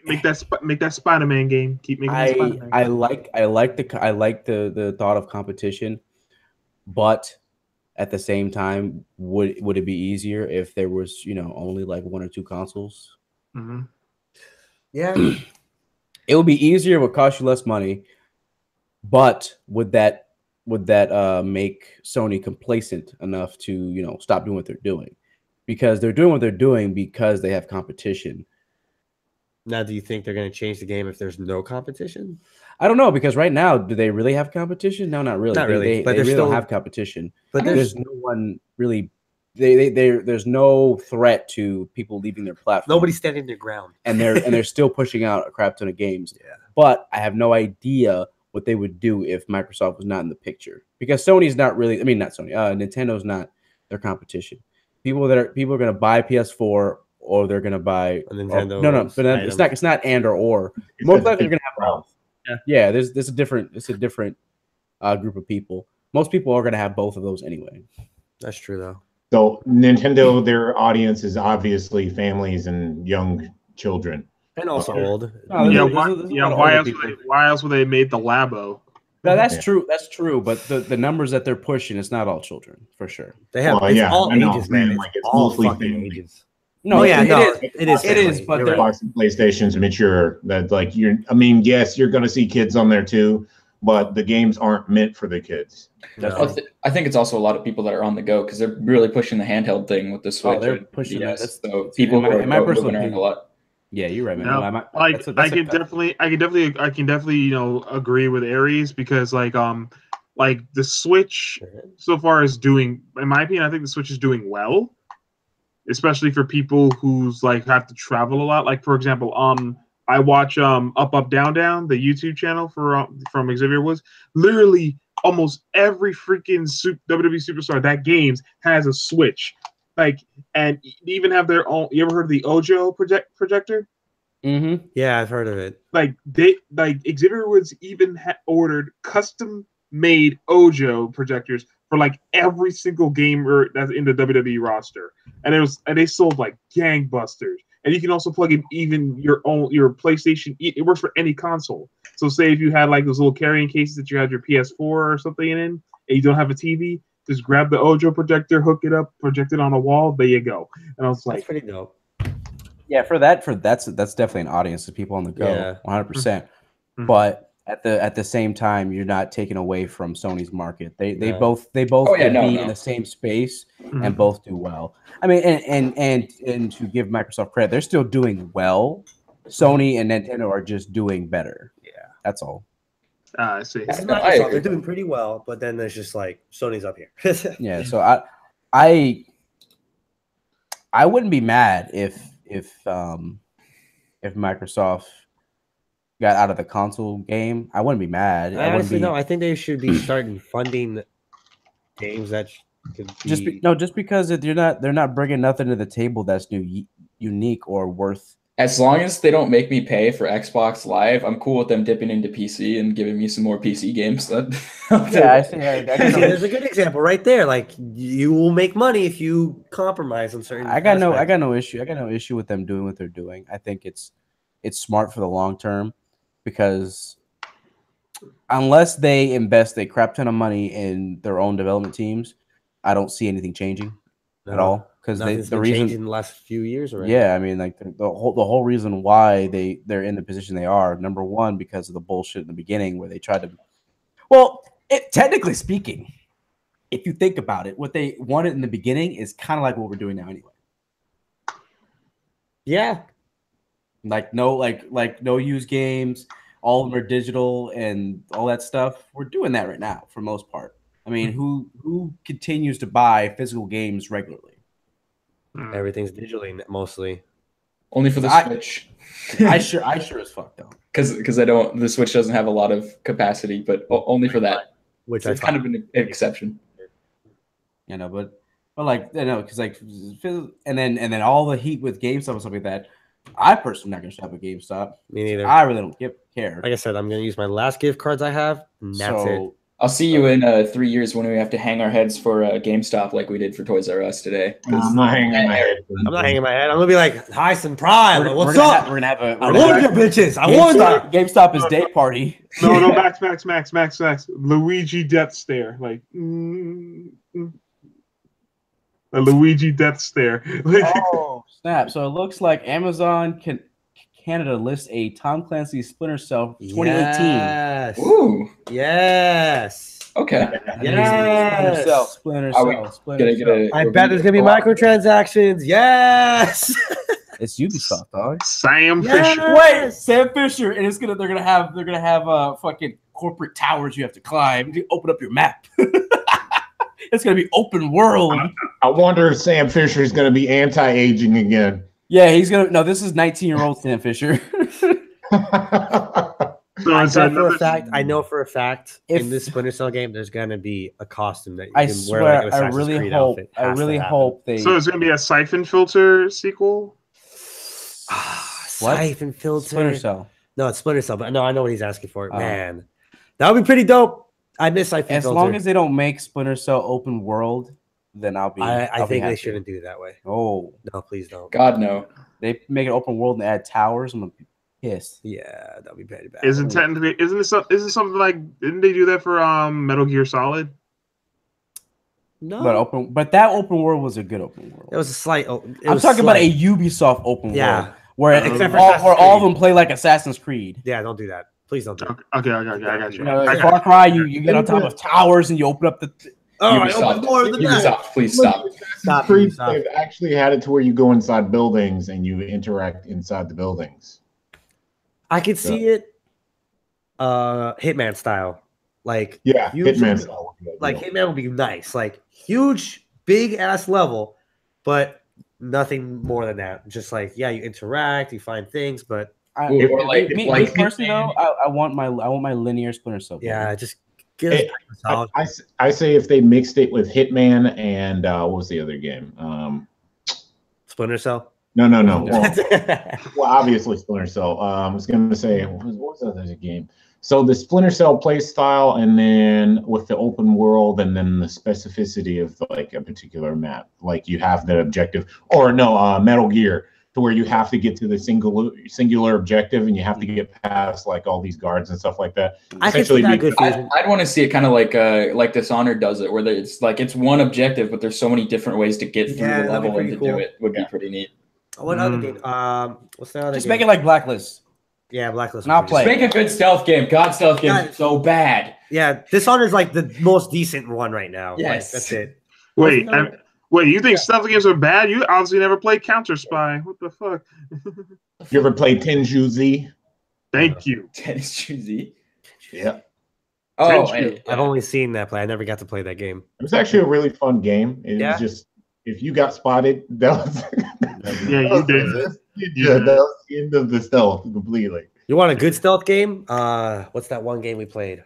make that Spider-Man game. Keep making that Spider-Man. I like the thought of competition, but at the same time, would it be easier if there was only like 1 or 2 consoles? Mm-hmm. Yeah, it would be easier. It would cost you less money, but would that make Sony complacent enough to stop doing what they're doing? Because they're doing what they're doing because they have competition. Now, do you think they're going to change the game if there's no competition? I don't know, because right now, do they really have competition? No, not really. Not really, but they they really don't have competition. But there's no one really. There's no threat to people leaving their platform. Nobody's standing their ground, and they're still pushing out a crap ton of games. Yeah. But I have no idea what they would do if Microsoft was not in the picture, because Sony's not really. I mean, not Sony. Nintendo's not their competition. People are going to buy PS4. Or they're gonna buy a Nintendo. No, but it's not and or. Most likely they're gonna have both. Yeah, there's a different group of people. Most people are gonna have both of those anyway. That's true though. So Nintendo, their audience is obviously families and young children, and also old. Why else would they made the Labo? No, that's true. That's true. But the numbers that they're pushing, it's not all children for sure. They have all I know, ages, man. like, it's all mostly fucking family. ages. No, it is. It is, but they're Xbox and PlayStation's mature. That like I mean, yes, you're gonna see kids on there too, but the games aren't meant for the kids. No. I think it's also a lot of people that are on the go because they're really pushing the handheld thing with the Switch. they're pushing that. So people who are in my personal moving around a lot. Yeah, you're right, man. No, I can definitely agree with Aries because like the Switch so far is doing, in my opinion, I think the Switch is doing well, especially for people who's like have to travel a lot. Like for example, I watch Up Up Down Down, the YouTube channel from Xavier Woods. Literally, almost every freaking WWE superstar that games has a Switch. Like, and they even have their own. You ever heard of the Ojo projector? Mm-hmm. Yeah, I've heard of it. Like Xavier Woods even ordered custom-made Ojo projectors for like every single gamer that's in the WWE roster, and they sold like gangbusters. And you can also plug in even your PlayStation. It works for any console. So say if you had like those little carrying cases that you had your PS4 or something in, and you don't have a TV, just grab the Ojo projector, hook it up, project it on a wall. There you go. And I was like, That's pretty dope. Yeah, that's definitely an audience of people on the go, 100%. But at the same time, you're not taking away from Sony's market. They both be in the same space and both do well. I mean, and to give Microsoft credit, they're still doing well. Sony and Nintendo are just doing better. Yeah, that's all. I see. They're doing pretty well, but then there's just like Sony's up here. Yeah, so I wouldn't be mad if Microsoft got out of the console game. I wouldn't be mad. I think they should be starting funding games that could be... just because they're not bringing nothing to the table that's unique or worth. As long as they don't make me pay for Xbox Live, I'm cool with them dipping into PC and giving me some more PC games. Yeah, I see. There's a good example right there. Like, you will make money if you compromise on certain. I got no issue with them doing what they're doing. I think it's smart for the long term, because unless they invest a crap ton of money in their own development teams, I don't see anything changing at all. Because the reason in the last few years already. Yeah, I mean, like the whole reason why they're in the position they are, number one, because of the bullshit in the beginning where they tried to. Well, technically speaking, if you think about it, what they wanted in the beginning is kind of like what we're doing now anyway. Yeah. No used games, all of them are digital and all that stuff. We're doing that right now for the most part. I mean, who continues to buy physical games regularly? Everything's digitally mostly. Only for the Switch. I sure as fuck don't. Because the Switch doesn't have a lot of capacity, but only for that. Which it's kind of an exception. You know, but like, you know, because like, and then all the heat with GameStop and stuff like that. I personally not gonna shop at GameStop. Me neither. I really don't care. Like I said, I'm gonna use my last gift cards I have. And that's it. I'll see you in 3 years when we have to hang our heads for GameStop like we did for Toys R Us today. No, I'm not hanging my head. I'm not hanging my head. I'm gonna be like, hi, some pride. What's up? We're gonna have a. I warned you, bitches. I warned you. GameStop is day party. No, Max. Luigi death stare, like. A Luigi death stare. Oh snap! So it looks like Amazon Canada lists a Tom Clancy Splinter Cell 2018. Yes. Ooh. Yes. Okay. Yes. Splinter Cell. I bet there's gonna be microtransactions. Yes. It's Ubisoft, dog. Sam Fisher. Wait, Sam Fisher, and they're gonna have fucking corporate towers you have to climb to open up your map. It's gonna be open world. I wonder if Sam Fisher is gonna be anti-aging again. Yeah, he's gonna. No, this is 19-year-old Sam Fisher. I know for a fact in this Splinter Cell game, there's gonna be a costume that you can wear. Like I really hope they. So it's gonna be a Siphon Filter sequel. Siphon Filter. Splinter Cell. No, it's Splinter Cell, but no, I know what he's asking for. Man, that would be pretty dope. I miss Siphon Filter. As long as they don't make Splinter Cell open world, then I'll be. I think they shouldn't do it that way. Oh no, please don't. God no. They make it open world and add towers. Yes. Yeah, that'd be very bad. Isn't it something like, didn't they do that for Metal Gear Solid? No, But that open world was a good open world. it was a slight. I'm talking about a Ubisoft open world where Except for all of them play like Assassin's Creed. Yeah, don't do that. Please don't do that. Okay, I got you. You know, like Far Cry, you get on top of towers and you open up the. Ubisoft, please stop. Stop. They've actually had it to where you go inside buildings and you interact inside the buildings. I could see it, Hitman style, like Hitman style. Like Hitman would be nice, like huge, big ass level, but nothing more than that. Just like you interact, you find things, but me personally though, I want my linear Splinter Cell. Yeah, just give it. I say if they mixed it with Hitman and what was the other game? Splinter Cell. No. Well, obviously Splinter Cell. I was going to say, what was the other game? So the Splinter Cell play style, and then with the open world, and then the specificity of like a particular map, like you have that objective, or no, Metal Gear, to where you have to get to the singular objective, and you have to get past like all these guards and stuff like that. I could see that good fusion. I'd want to see it kind of like Dishonored does it, where it's one objective, but there's so many different ways to get through the level and to do it. Would be pretty neat. What other game? What's the other? Just make it like Blacklist. Yeah, Blacklist. Not play. Just make a good stealth game. God, stealth games are so bad. Yeah, Dishonored is like the most decent one right now. Yes, that's it. Wait, you think stealth games are bad? You obviously never played Counter Spy. What the fuck? You ever played Tenju Z? Thank you. Tenju Z. Yeah. Oh, I've only seen that play. I never got to play that game. It was actually a really fun game. It was just, if you got spotted, that was you did. Yeah, that was the end of the stealth completely. You want a good stealth game? What's that one game we played?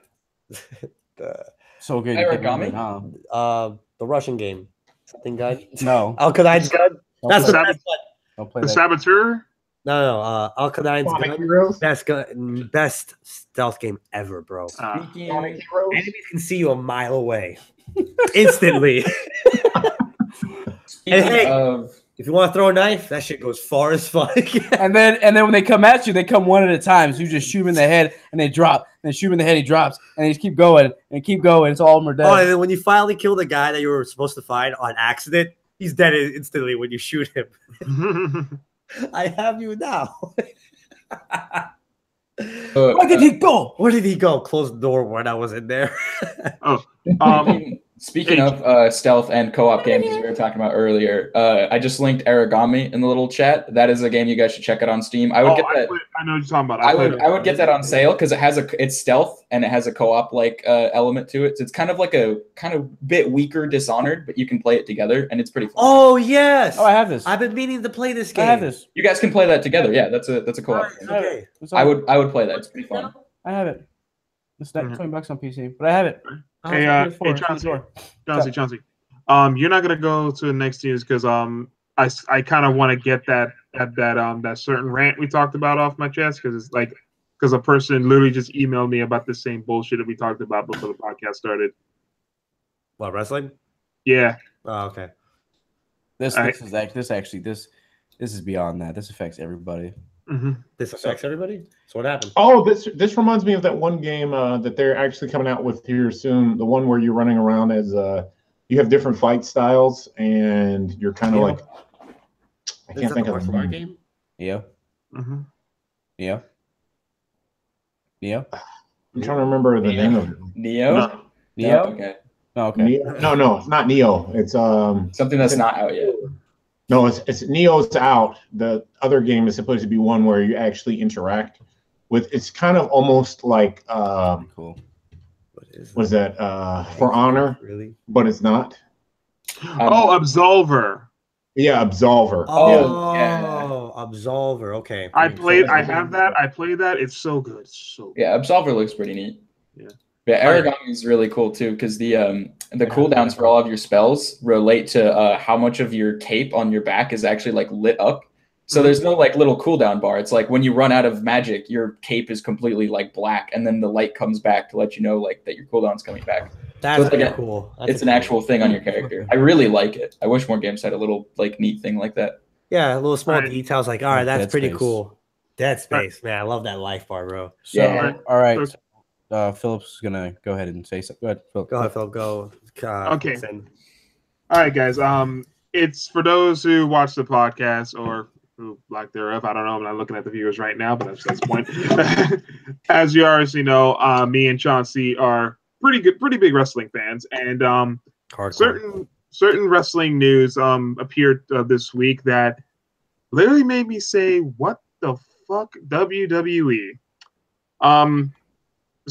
So good. Origami? The Russian game. Something Gun? No. Al-Qadine's Gun? That's the best one. Don't play The that. Saboteur? No. Al-Qadine's Gun. Best stealth game ever, bro. Enemies can see you a mile away. Instantly. And hey, if you want to throw a knife, that shit goes far as fuck. and then when they come at you, they come one at a time. So you just shoot him in the head and they drop. And then shoot him in the head, he drops. And they just keep going and keep going. It's all of them are dead. Oh, and then when you finally kill the guy that you were supposed to find on accident, he's dead instantly when you shoot him. I have you now. Where did he go? Where did he go? Close the door when I was in there. Speaking of stealth and co-op games, as we were talking about earlier, I just linked Origami in the little chat. That is a game you guys should check out on Steam. I would get that. I know what you're talking about. I would get that on sale because it's stealth and it has a co-op element to it. So it's kind of like a bit weaker Dishonored, but you can play it together and it's pretty fun. Oh yes! Oh, I have this. I've been meaning to play this game. I have this. You guys can play that together. Yeah, that's a co-op. Okay. I would play that. It's pretty fun. I have it. It's like $20 on PC, but I have it. Hey, Chauncey. You're not gonna go to the next teams because I kind of want to get that certain rant we talked about off my chest because a person literally just emailed me about the same bullshit that we talked about before the podcast started. What, wrestling? Yeah. Oh, okay. This is beyond that. This affects everybody. Mm-hmm. This affects everybody? So what happened? Oh, this reminds me of that one game that they're actually coming out with here soon. The one where you're running around as you have different fight styles and you're kind of like I can't think of the game. Yeah. Mm-hmm. Yeah. I'm trying to remember the name of it. Neo. Neo. Okay. Oh, okay. Neo? No, it's not Neo. It's something that's not out yet. No, it's Neo's out. The other game is supposed to be one where you actually interact with. It's kind of almost like cool. What is that? For Honor, really? But it's not. Absolver. Yeah, Absolver. Oh, yeah. Absolver. Okay. I have that. I played that. It's so good. So good. Yeah, Absolver looks pretty neat. Yeah. Origami is really cool too because the cooldowns for all of your spells relate to how much of your cape on your back is actually like lit up. So there's no like little cooldown bar. It's like when you run out of magic, your cape is completely like black, and then the light comes back to let you know like that your cooldown's coming back. That's so it's cool. It's an actual thing on your character. I really like it. I wish more games had a little like neat thing like that. Yeah, little small details like, all right, that's pretty cool. Dead Space, man. I love that life bar, bro. So, Yeah. all right. Philip's is gonna go ahead and say something. Go ahead, Philip. Go ahead, Phil. Go. Okay. Send. All right, guys. It's for those who watch the podcast or who lack thereof. I don't know. I'm not looking at the viewers right now, but that's the point. As you already know, me and Chauncey are pretty big wrestling fans, and Hardcore. certain wrestling news appeared this week that literally made me say, "What the fuck, WWE?" To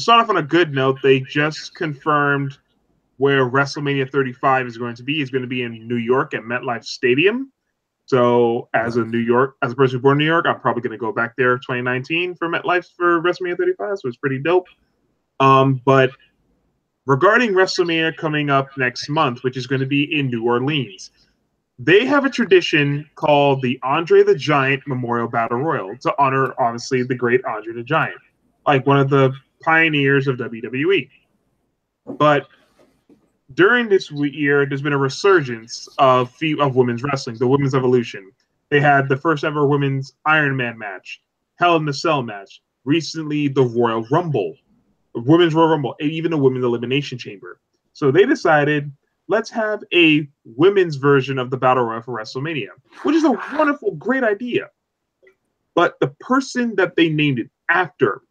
start off on a good note, they just confirmed where WrestleMania 35 is going to be. It's going to be in New York at MetLife Stadium. So as a person born in New York, I'm probably going to go back there 2019 for MetLife for WrestleMania 35. So it's pretty dope. But regarding WrestleMania coming up next month, which is going to be in New Orleans, they have a tradition called the Andre the Giant Memorial Battle Royal to honor, obviously, the great Andre the Giant, like one of the pioneers of WWE. But during this year, there's been a resurgence of women's wrestling, the Women's Evolution. They had the first ever women's Iron Man match, Hell in the Cell match, recently the Royal Rumble, Women's Royal Rumble, and even the Women's Elimination Chamber. So they decided, let's have a women's version of the Battle Royal for WrestleMania, which is a wonderful, great idea. But the person that they named it after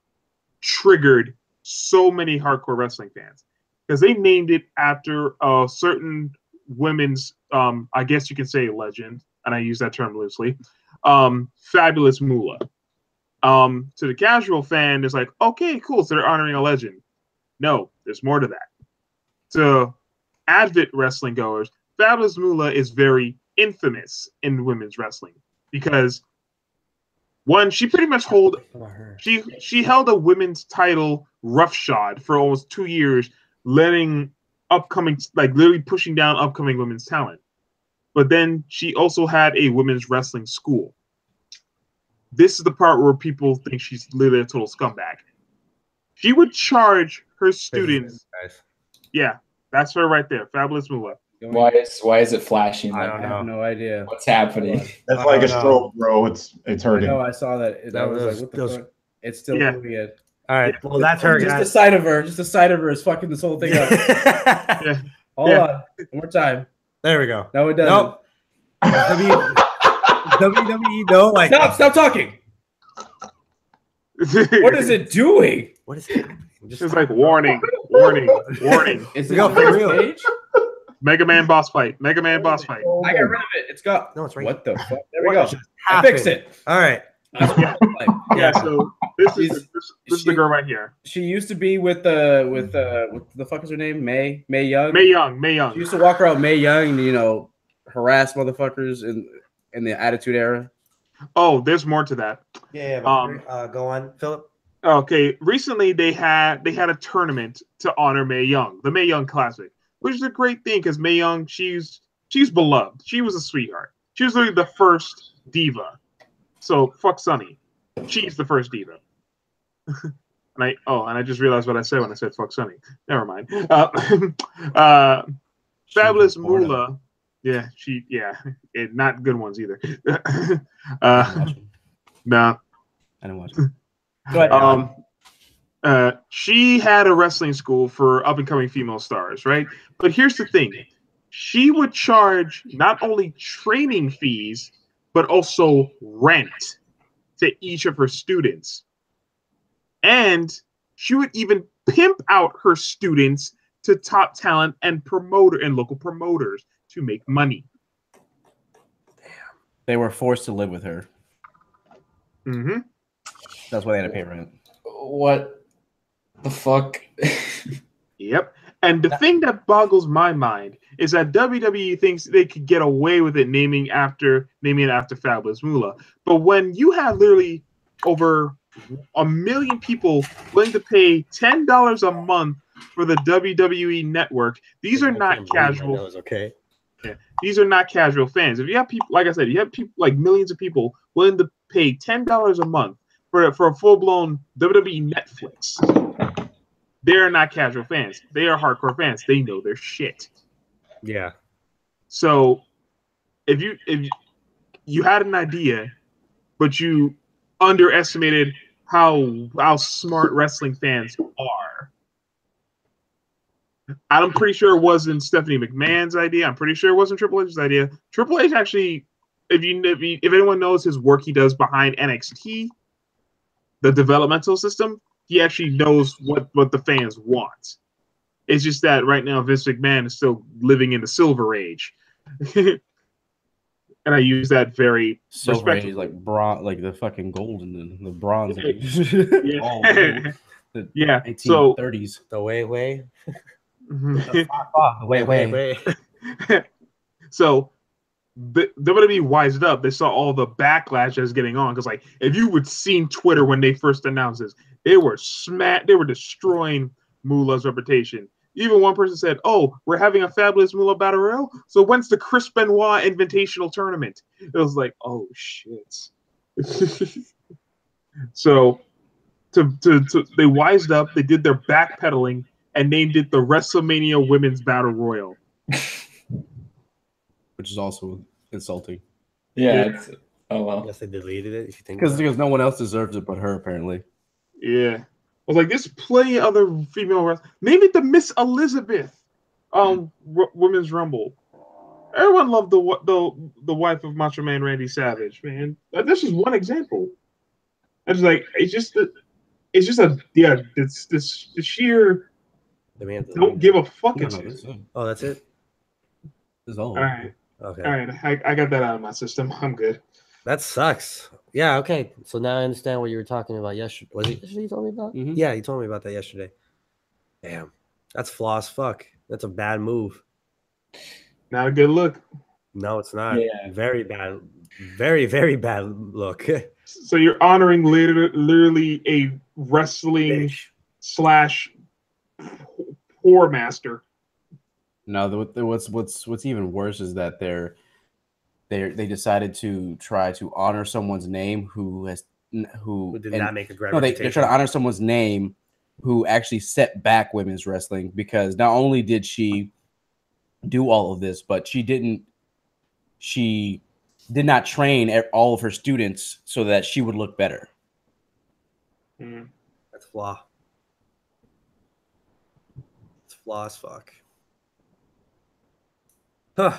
triggered so many hardcore wrestling fans, because they named it after a certain women's, I guess you can say legend, and I use that term loosely, Fabulous Moolah. To the casual fan, it's like, okay, cool, so they're honoring a legend. No, there's more to that. To avid wrestling goers, Fabulous Moolah is very infamous in women's wrestling because, one, she pretty much she held a women's title roughshod for almost 2 years, letting literally pushing down upcoming women's talent. But then she also had a women's wrestling school. This is the part where people think she's literally a total scumbag. She would charge her students. Yeah, that's her right there, Fabulous Moolah. Why is it flashing? I Like, don't I have know. no idea. what's happening? That's like a stroke, bro. It's hurting. No, I saw that. That was like, what the those- fuck? It's still Yeah. doing it. All right. Well, that's her. Just the guys. sight of her. Just the sight of her is fucking this whole thing up. Yeah. Hold on. One more time. There we go. No, it doesn't. Nope. WWE, no, like Stop talking. What is it doing? what is happening? It's like warning. Is We go it for on real. stage? Mega Man boss fight. Mega Man boss fight. I got rid of it. It's got. No, it's right. What the fuck? There we What go. just I happened? fixed it. All right. Yeah, so this is the she- girl right here. She used to be with the fuck is her name? May Young. May Young. She used to walk around May Young and harass motherfuckers in the Attitude Era. Oh, there's more to that. Yeah. Go on, Philip. Okay, recently they had a tournament to honor May Young, the May Young Classic, which is a great thing because May Young, she's beloved. She was a sweetheart. She was literally the first diva. So fuck Sunny. She's the first diva. And I just realized what I said when I said fuck Sunny. Never mind. Fabulous Moolah. Yeah, not good ones either. No. I didn't watch it. Go ahead. She had a wrestling school for up and coming female stars, right? But here's the thing. She would charge not only training fees, but also rent to each of her students. And she would even pimp out her students to top talent and local promoters to make money. They were forced to live with her. Mm-hmm. That's why they had to pay rent. What the fuck? Yep. And the thing that boggles my mind is that WWE thinks they could get away with it naming it after Fabulous Moolah. But when you have literally over 1 million people willing to pay $10 a month for the WWE network, these are not casual. Okay. Yeah, these are not casual fans. If you have people, like I said, you have people like millions of people willing to pay $10 a month for a full-blown WWE Netflix. They're not casual fans. They are hardcore fans. They know their shit. Yeah. So if you had an idea, but you underestimated how smart wrestling fans are. I'm pretty sure it wasn't Stephanie McMahon's idea. I'm pretty sure it wasn't Triple H's idea. Triple H actually, if anyone knows his work he does behind NXT, the developmental system, he actually knows what the fans want. It's just that right now Vince McMahon is still living in the Silver Age. And I use that very Silver Age, like bronze, like the fucking gold and the bronze. Yeah. All the Yeah. 1830s. The way. Wait. So WWE wised up. They saw all the backlash that's getting on, because like if you would seen Twitter when they first announced this, they were destroying Moolah's reputation. Even one person said, "Oh, we're having a fabulous Moolah Battle Royale. So when's the Chris Benoit Invitational Tournament?" It was like, "Oh shit." So they wised up. They did their backpedaling and named it the WrestleMania Women's Battle Royal, Which is also insulting. Yeah. Oh well. I guess they deleted it. If you think Because no one else deserves it but her, apparently. Yeah. I was like, there's plenty of other female wrestlers. Name it the Miss Elizabeth Women's Rumble. Everyone loved the wife of Macho Man Randy Savage, man. This is one example. I was like, it's the sheer don't give a fuck. No, that's it. Oh, that's it? That's all. All right. Okay. All right. I got that out of my system. I'm good. That sucks. Yeah, okay. So now I understand what you were talking about yesterday. Was it yesterday you told me about? Mhm. Yeah, you told me about that yesterday. Damn. That's flaw as fuck. That's a bad move. Not a good look. No, it's not. Yeah. Very bad. Very, very bad look. So you're honoring literally a wrestling / poor master. No, what's even worse is that they decided to try to honor someone's name who did not make a great no, reputation. they're trying to honor someone's name who actually set back women's wrestling, because not only did she do all of this, but she did not train all of her students so that she would look better. That's flaw. It's flaw as fuck. Huh.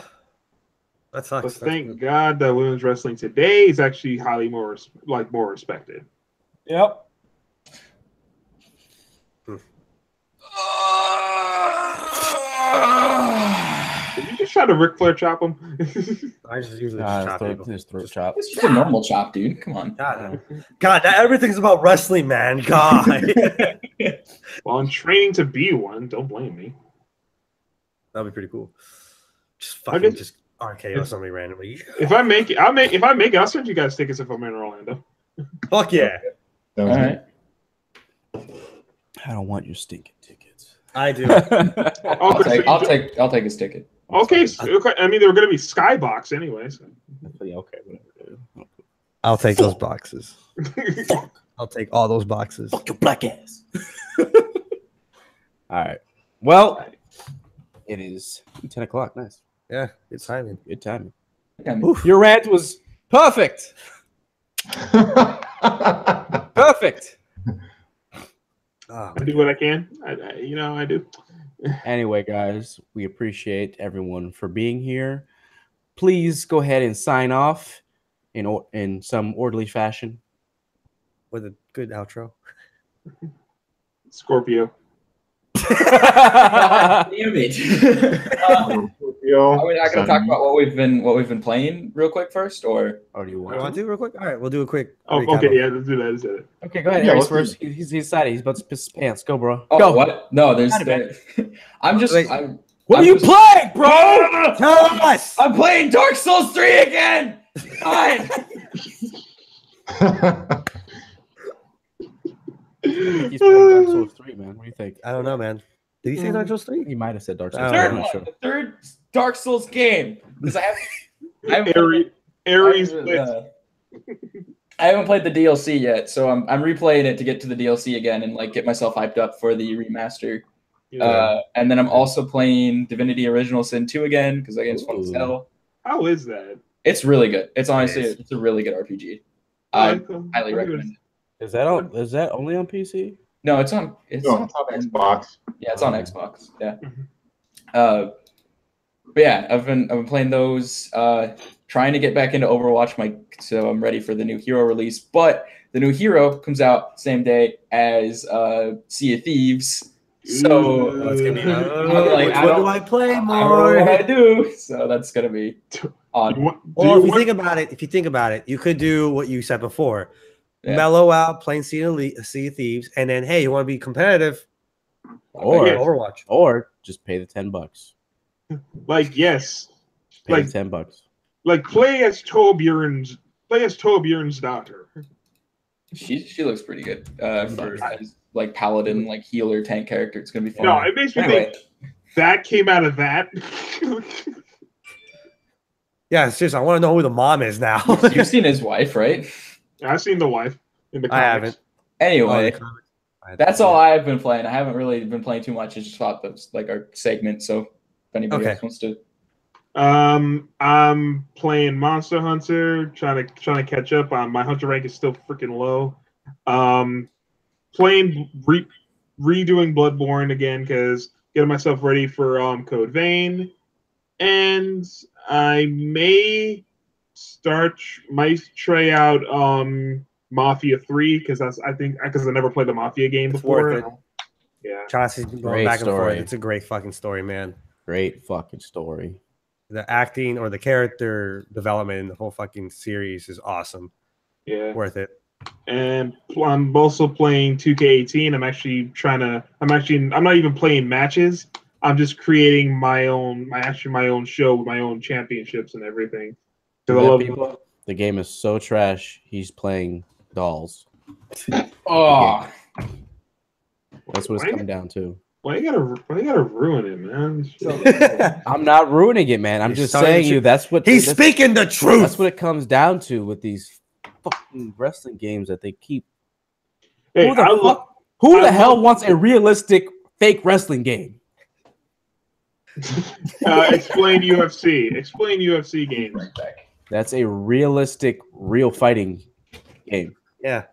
That sucks. But thank God that women's wrestling today is actually highly more respected. Yep. Did you just try to Ric Flair chop him? I just usually just chop people. His throat chop. It's just a normal chop, dude. Come on. God, everything's about wrestling, man. God. Well, I'm training to be one. Don't blame me. That'd be pretty cool. Just fucking just RKO somebody randomly. If I make it, I'll send you guys tickets if I'm in Orlando. Fuck yeah. All right. I don't want your stinking tickets. I do. I'll take his ticket. Okay, I mean they were going to be Skybox anyway. So. Yeah, okay, whatever. I'll take those boxes. I'll take all those boxes. Fuck your black ass. All right. Well, it is 10 o'clock. Nice. Yeah, good timing. Good timing. Oof. Your rant was perfect. Perfect. Oh, I do what I can. I do. Anyway, guys, we appreciate everyone for being here. Please go ahead and sign off in some orderly fashion. with a good outro. Scorpio. Damn it. Scorpio. Are we not going to talk about what we've been playing real quick first, or do you You want want to? to real quick? All right, we'll do a quick. Oh, recap okay, of- yeah, let's do that. Let's do that. Okay, go ahead. Yeah, Harry's let's first. He's excited. He's about to piss his pants. Go, bro. oh, Go. what? No, there's. Got it, I'm just. Wait. What I'm are you just- playing, bro? Tell us. I'm playing Dark Souls 3 again. God. He's playing Dark Souls 3, man. What do you think? I don't know, man. Did he say Dark Souls 3? He might have said Dark I Souls don't 3. Third I'm not one, sure. the third Dark Souls game. Because I haven't. Aries I haven't played the DLC yet, so I'm replaying it to get to the DLC again and like get myself hyped up for the remaster. And then I'm also playing Divinity Original Sin 2 again because that game's fun as hell. How is that? It's really good. It's honestly is. it's a really good RPG. I highly recommend it. Is that only on PC? No, it's on Xbox. Yeah, it's on Xbox. Yeah. Mhm. But yeah, I've been playing those. Trying to get back into Overwatch, so I'm ready for the new hero release. But the new hero comes out same day as Sea of Thieves. So That's gonna be like, which one do I play I don't more? know what I do. So that's gonna be odd. Well, if you think about it, you could do what you said before. Yeah. Mellow out, playing Sea of Thieves, and then hey, you want to be competitive? Or Overwatch. Or just pay the $10. Like, yes. Pay Like, the $10. like play as Torbjorn's daughter. She looks pretty good for like paladin, like healer, tank character. It's gonna be fun. No, it makes me think that came out of that. Yeah, seriously, I want to know who the mom is now. You've seen his wife, right? I've seen the wife in the I comics. haven't. Anyway, Oh, that's all I've been playing. I haven't really been playing too much. I just thought that's like our segment. So if anybody else wants to, I'm playing Monster Hunter, trying to catch up. My Hunter rank is still freaking low. Playing redoing Bloodborne again because getting myself ready for Code Vein, and I might try out Mafia 3 because I never played the Mafia game before. Yeah, Chauncey's been going back and forth. It's a great fucking story, man. Great fucking story. The acting or the character development in the whole fucking series is awesome. Yeah, worth it. And I'm also playing 2K18. I'm not even playing matches. I'm just creating my own show with my own championships and everything. Because I love people. The game is so trash. He's playing dolls. Oh, that's what it's coming down to. Why you gotta ruin it, man? I'm not ruining it, man. I'm just saying that's what he's speaking the truth. That's what it comes down to with these fucking wrestling games that they keep. Hey, who the hell wants a realistic fake wrestling game? Explain UFC. Explain UFC games. That's a realistic, real fighting game. Yeah.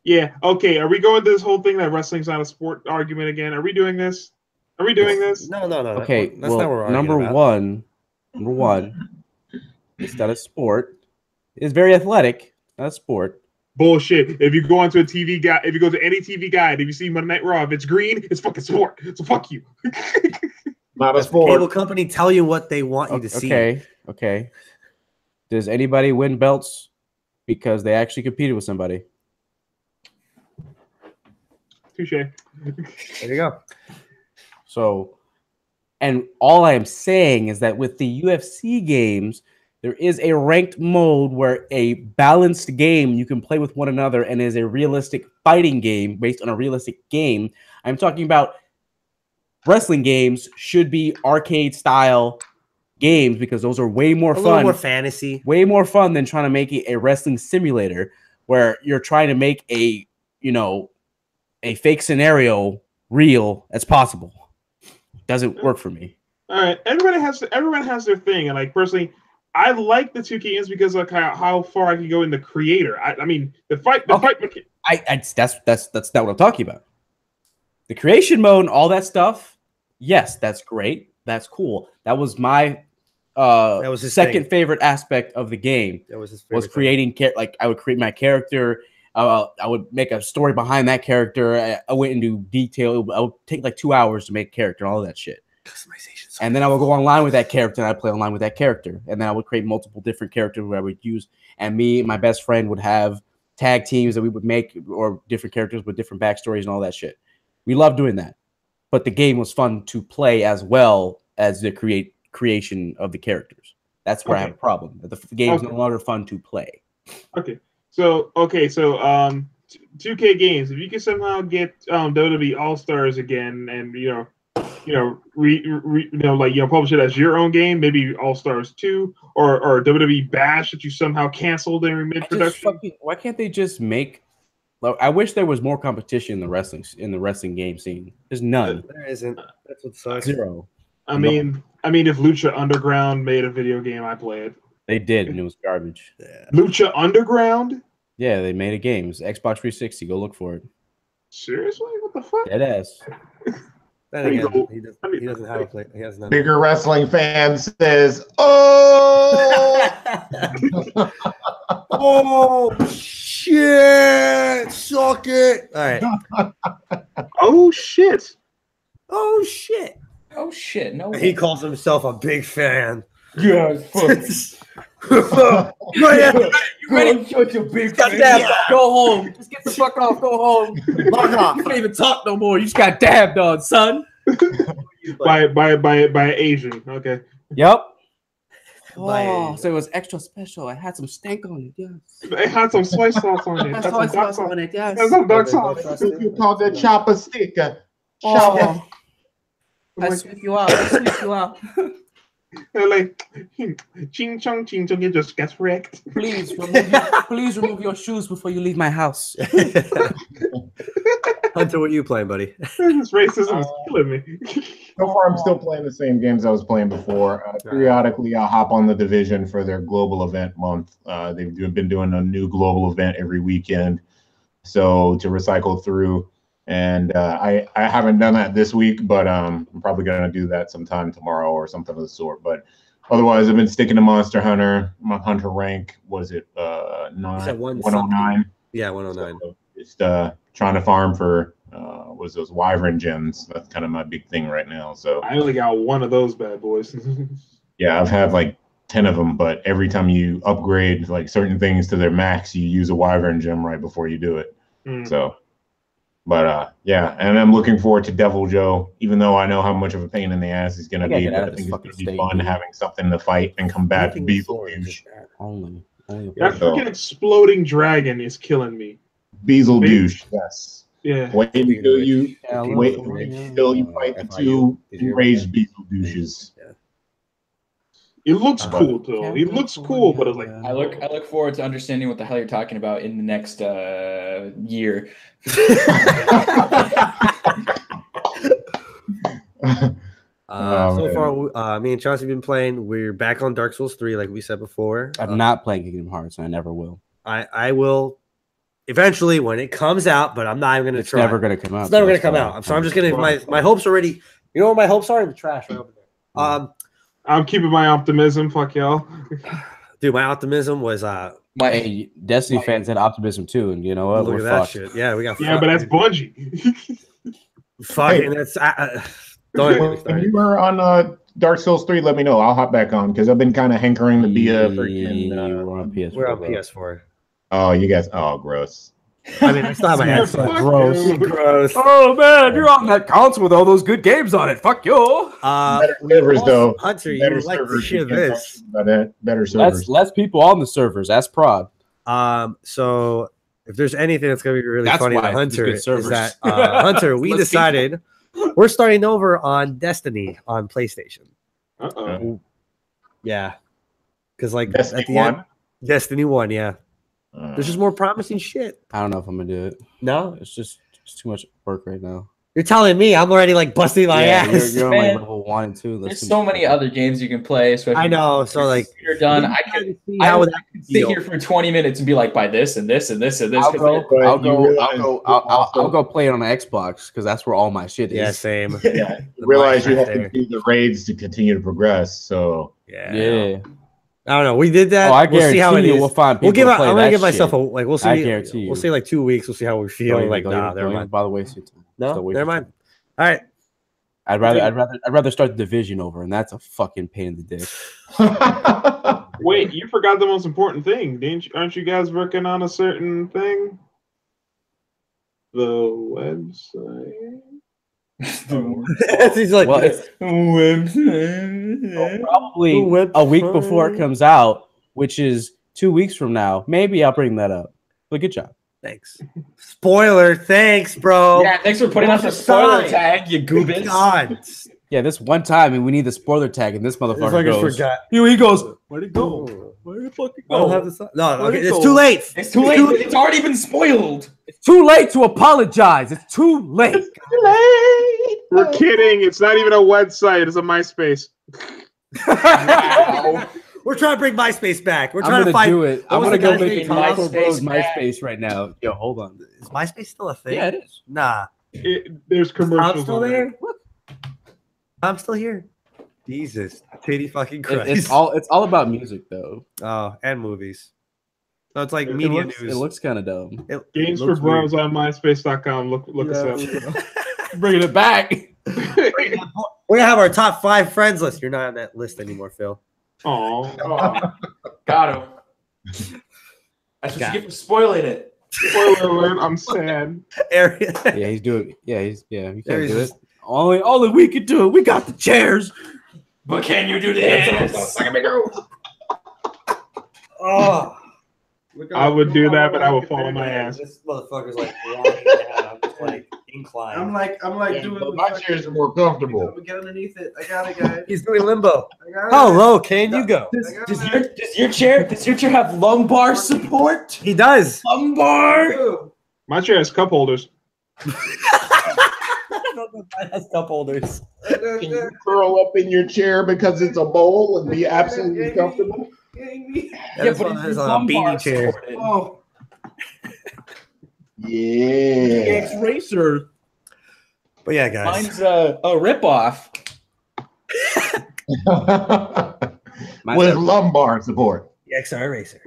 Yeah. Okay. Are we going to this whole thing that wrestling's not a sport argument again? Are we doing this? No. Okay. That's not what we're number one, it's not a sport. It's very athletic. Not a sport. Bullshit. If you go onto a TV guide, if you go to any TV guide, if you see Monday Night Raw, if it's green, it's fucking sport. So fuck you. Not a sport. Cable company tell you what they want you to see. Okay. Does anybody win belts because they actually competed with somebody? Touche. There you go. So, and all I am saying is that with the UFC games, there is a ranked mode where a balanced game you can play with one another and is a realistic fighting game based on a realistic game. I'm talking about wrestling games should be arcade style games because those are way more fun. A little more fantasy. Way more fun than trying to make it a wrestling simulator where you're trying to make a fake scenario real as possible. Doesn't work for me. All right, everyone has their thing, and like personally, I like the 2K games because of how far I can go in the creator. I mean, the fight. That's not what I'm talking about. The creation mode and all that stuff. Yes, that's great. That's cool. That was my that was his second favorite aspect of the game. That was his favorite. Was creating like I would create my character. I would make a story behind that character. I went into detail. I would take like 2 hours to make a character and all of that shit. Customization. And then I would go online with that character and I'd play online with that character. And then I would create multiple different characters where I would use. And me and my best friend would have tag teams that we would make or different characters with different backstories and all that shit. We loved doing that. But the game was fun to play as well as the creation of the characters. That's where I have a problem. The game is no longer fun to play. So 2K games. If you can somehow get WWE All Stars again, and publish it as your own game, maybe All Stars 2 or WWE Bash that you somehow canceled during mid-production. Why can't they just make? I wish there was more competition in the wrestling game scene. There's none. There isn't. That's what sucks. Zero. I mean, if Lucha Underground made a video game, I play it. They did, and it was garbage. Yeah. Lucha Underground? Yeah, they made a game. It's Xbox 360. Go look for it. Seriously? What the fuck? Dead ass. Then again, he doesn't have a play. He has none. Bigger wrestling fan says, "Oh, Oh shit! Suck it! All right. Oh shit! Oh shit! Oh shit! No. He calls himself a big fan. Yes. Right. You ready? Shut your big Goddamn. Go home. Just get the fuck off. Go home. Lock off. You can't even talk no more. You just got dabbed on, son. by Asian. Okay. Yep. By- Oh, so it was extra special. I had some steak on it. Yes. It had some soy sauce on it. Had That's soy some dark sauce sauce. on it. Yes. That's some dark sauce. you call that chopper stick? Oh, I sweep you out. I sweep you out. They're like, ching chong, you just get wrecked. Please remove your shoes before you leave my house. Hunter, what are you playing, buddy? This racism is killing me. So far, I'm still playing the same games I was playing before. Periodically, I'll hop on the Division for their global event month. They've been doing a new global event every weekend, so to recycle through. And I haven't done that this week, but I'm probably going to do that sometime tomorrow or something of the sort. But otherwise, I've been sticking to Monster Hunter. My Hunter rank, was it 109? Yeah, 109. So just trying to farm for was those Wyvern gems. That's kind of my big thing right now. So I only got one of those bad boys. yeah, I've had like 10 of them, but every time you upgrade like certain things to their max, you use a Wyvern gem right before you do it. So, but yeah, and I'm looking forward to Devil Joe, even though I know how much of a pain in the ass he's gonna be. But I think it's gonna be fun having something to fight and combat Beetlejuice. Only. That freaking exploding dragon is killing me. Beetlejuice, yes. Yeah. Wait until you fight the two enraged Beetlejuices. It looks cool though. It looks cool, but it's like I look forward to understanding what the hell you're talking about in the next year. So far, me and Chauncey have been playing. We're back on Dark Souls 3, like we said before. I'm not playing Kingdom Hearts, and I never will. I will eventually when it comes out, but I'm not even going to try. It's never going to come out. It's never going to come out. So I'm just going to my hopes already. You know what my hopes are in the trash right over there. I'm keeping my optimism. Fuck y'all. Dude, my optimism was Hey, Destiny fans had optimism too, and you know what? look We're at that fucked. shit. Yeah, we got. Yeah, but that's Bungie. fucking. That's don't even get me If started. you were on Dark Souls 3, let me know. I'll hop back on because I've been kind of hankering to be a freaking. We're on PS4. We're on PS4. Oh, you guys! Oh, gross. I mean, I still have my That's headset. gross. Gross. Oh man, you're on that console with all those good games on it. Fuck you. Better servers, though. Hunter, you Better would like to servers. share You can't this. talk about that. Better servers. Less people on the servers. That's prod. So if there's anything that's gonna be really That's funny why to it's Hunter good is servers. that Hunter, we Less decided we're starting over on Destiny on PlayStation. Uh-oh. Yeah, because like Destiny at the 1? end, Destiny 1. Yeah, there's just more promising shit. I don't know if I'm gonna do it. No, It's just too much work right now. you're telling me I'm already like busting my ass. You're on like Man, level 1 and 2. There's so many other games you can play, especially I know. So like, you're done. I could how would that sit feel? here for 20 minutes and be like, buy this and this and this and this. I'll 'cause go. I'll you realize I'll go play it on the Xbox because that's where all my shit is. Yeah, same. Yeah, you realize you have to There. do the raids to continue to progress. So Yeah. I don't know. We did that. Oh, I we'll see how it guarantee you is. we'll find people We'll give. to I'm play gonna that give myself shit. a like. We'll see. I guarantee you. We'll say like 2 weeks. We'll see how we feel. Like, nah, never mind. By the way, so No, never mind. All right. I'd rather start the Division over, and that's a fucking pain in the dick. Wait, you forgot the most important thing, didn't you? Aren't you guys working on a certain thing? The website. He's like, Well, it's probably a week before it comes out, which is 2 weeks from now. Maybe I'll bring that up. But good job. thanks. Spoiler. Thanks, bro. Yeah, thanks for putting out the spoiler tag, you goobits. God. Yeah, this one time, and we need the spoiler tag, and this motherfucker goes. forgot. He goes. Where'd it go? Where'd it fucking I don't go? have the song. No, Where'd okay, it it's go? too late. It's too late. It's already been spoiled. It's too late to apologize. It's too late. We're kidding. It's not even a website. It's a MySpace. Wow. We're trying to bring MySpace back. We're I'm trying to gonna find. do it. I'm was gonna the go guy's make name? MySpace MySpace back. MySpace right now. Yo, hold on. Is MySpace still a thing? Yeah, it is. Nah. There's commercials. I'm still on there. I'm still here. Jesus, titty fucking It- Christ. it's all about music though. Oh, and movies. So it's like It media looks- news. It looks kind of dumb. Games for looks Bros on MySpace.com. Look us up. Bringing it back. We're gonna have our top 5 friends list. You're not on that list anymore, Phil. Aw. Oh, got him. That's what Got you get for spoiling it. Spoiler alert, I'm sad. Area. Yeah, he's doing. Yeah, you can't There's do it. just- Only we can do it. We got the chairs. But can you do this? Oh. I would do that, but I would fall on my ass. This motherfucker's like rocking down. I'm just like inclined. I'm like Yeah, doing. but my chairs are more comfortable. Get underneath it. I got it, guys. He's doing limbo. I got it. How low can you go? Does your chair have lumbar support? He does. Lumbar. Ooh. My chair has cup holders. I don't know if that has cup holders. Can you curl up in your chair because it's a bowl and be absolutely comfortable? Yeah, but it's a beanie chair. supported. Oh, Yeah. X Racer. But yeah, guys. Mine's a ripoff. With lumbar support. The XR Racer.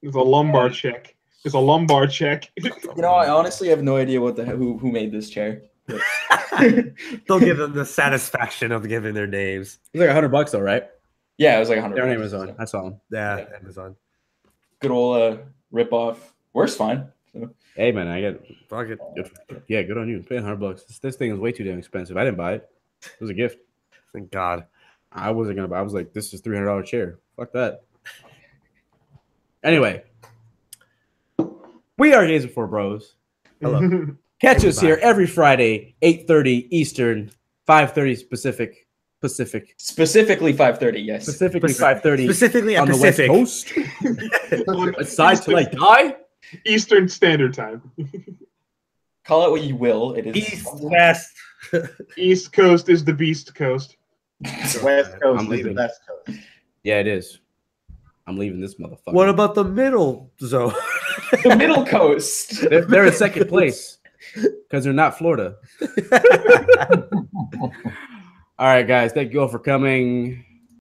It's a lumbar check. It's a lumbar check. You know, I honestly have no idea who made this chair. They'll give them the satisfaction of giving their names. It's like $100 though, right? Yeah, it was like 100. Their name was on. I saw him. Yeah, Amazon. Good old ripoff. Works fine. So. Hey man, I got. Fuck it. Yeah, good on you. Paying $100. This thing is way too damn expensive. I didn't buy it. It was a gift. Thank God. I wasn't gonna buy. I was like, this is $300 chair. Fuck that. Anyway, we are GamesB4Bros. Hello. Catch us here every Friday, 8:30 Eastern, 5:30 Pacific. Specifically 5:30, yes. Specifically 5:30 Specifically on at the West Pacific. Coast. Aside till I die. Eastern Standard Time. Call it what you will. It is East, West. East Coast is the Beast Coast. The West Coast I'm is the leaving. best coast. Yeah, it is. I'm leaving this motherfucker. What about the middle zone? the middle coast. They're in second place because they're not Florida. All right, guys. Thank you all for coming.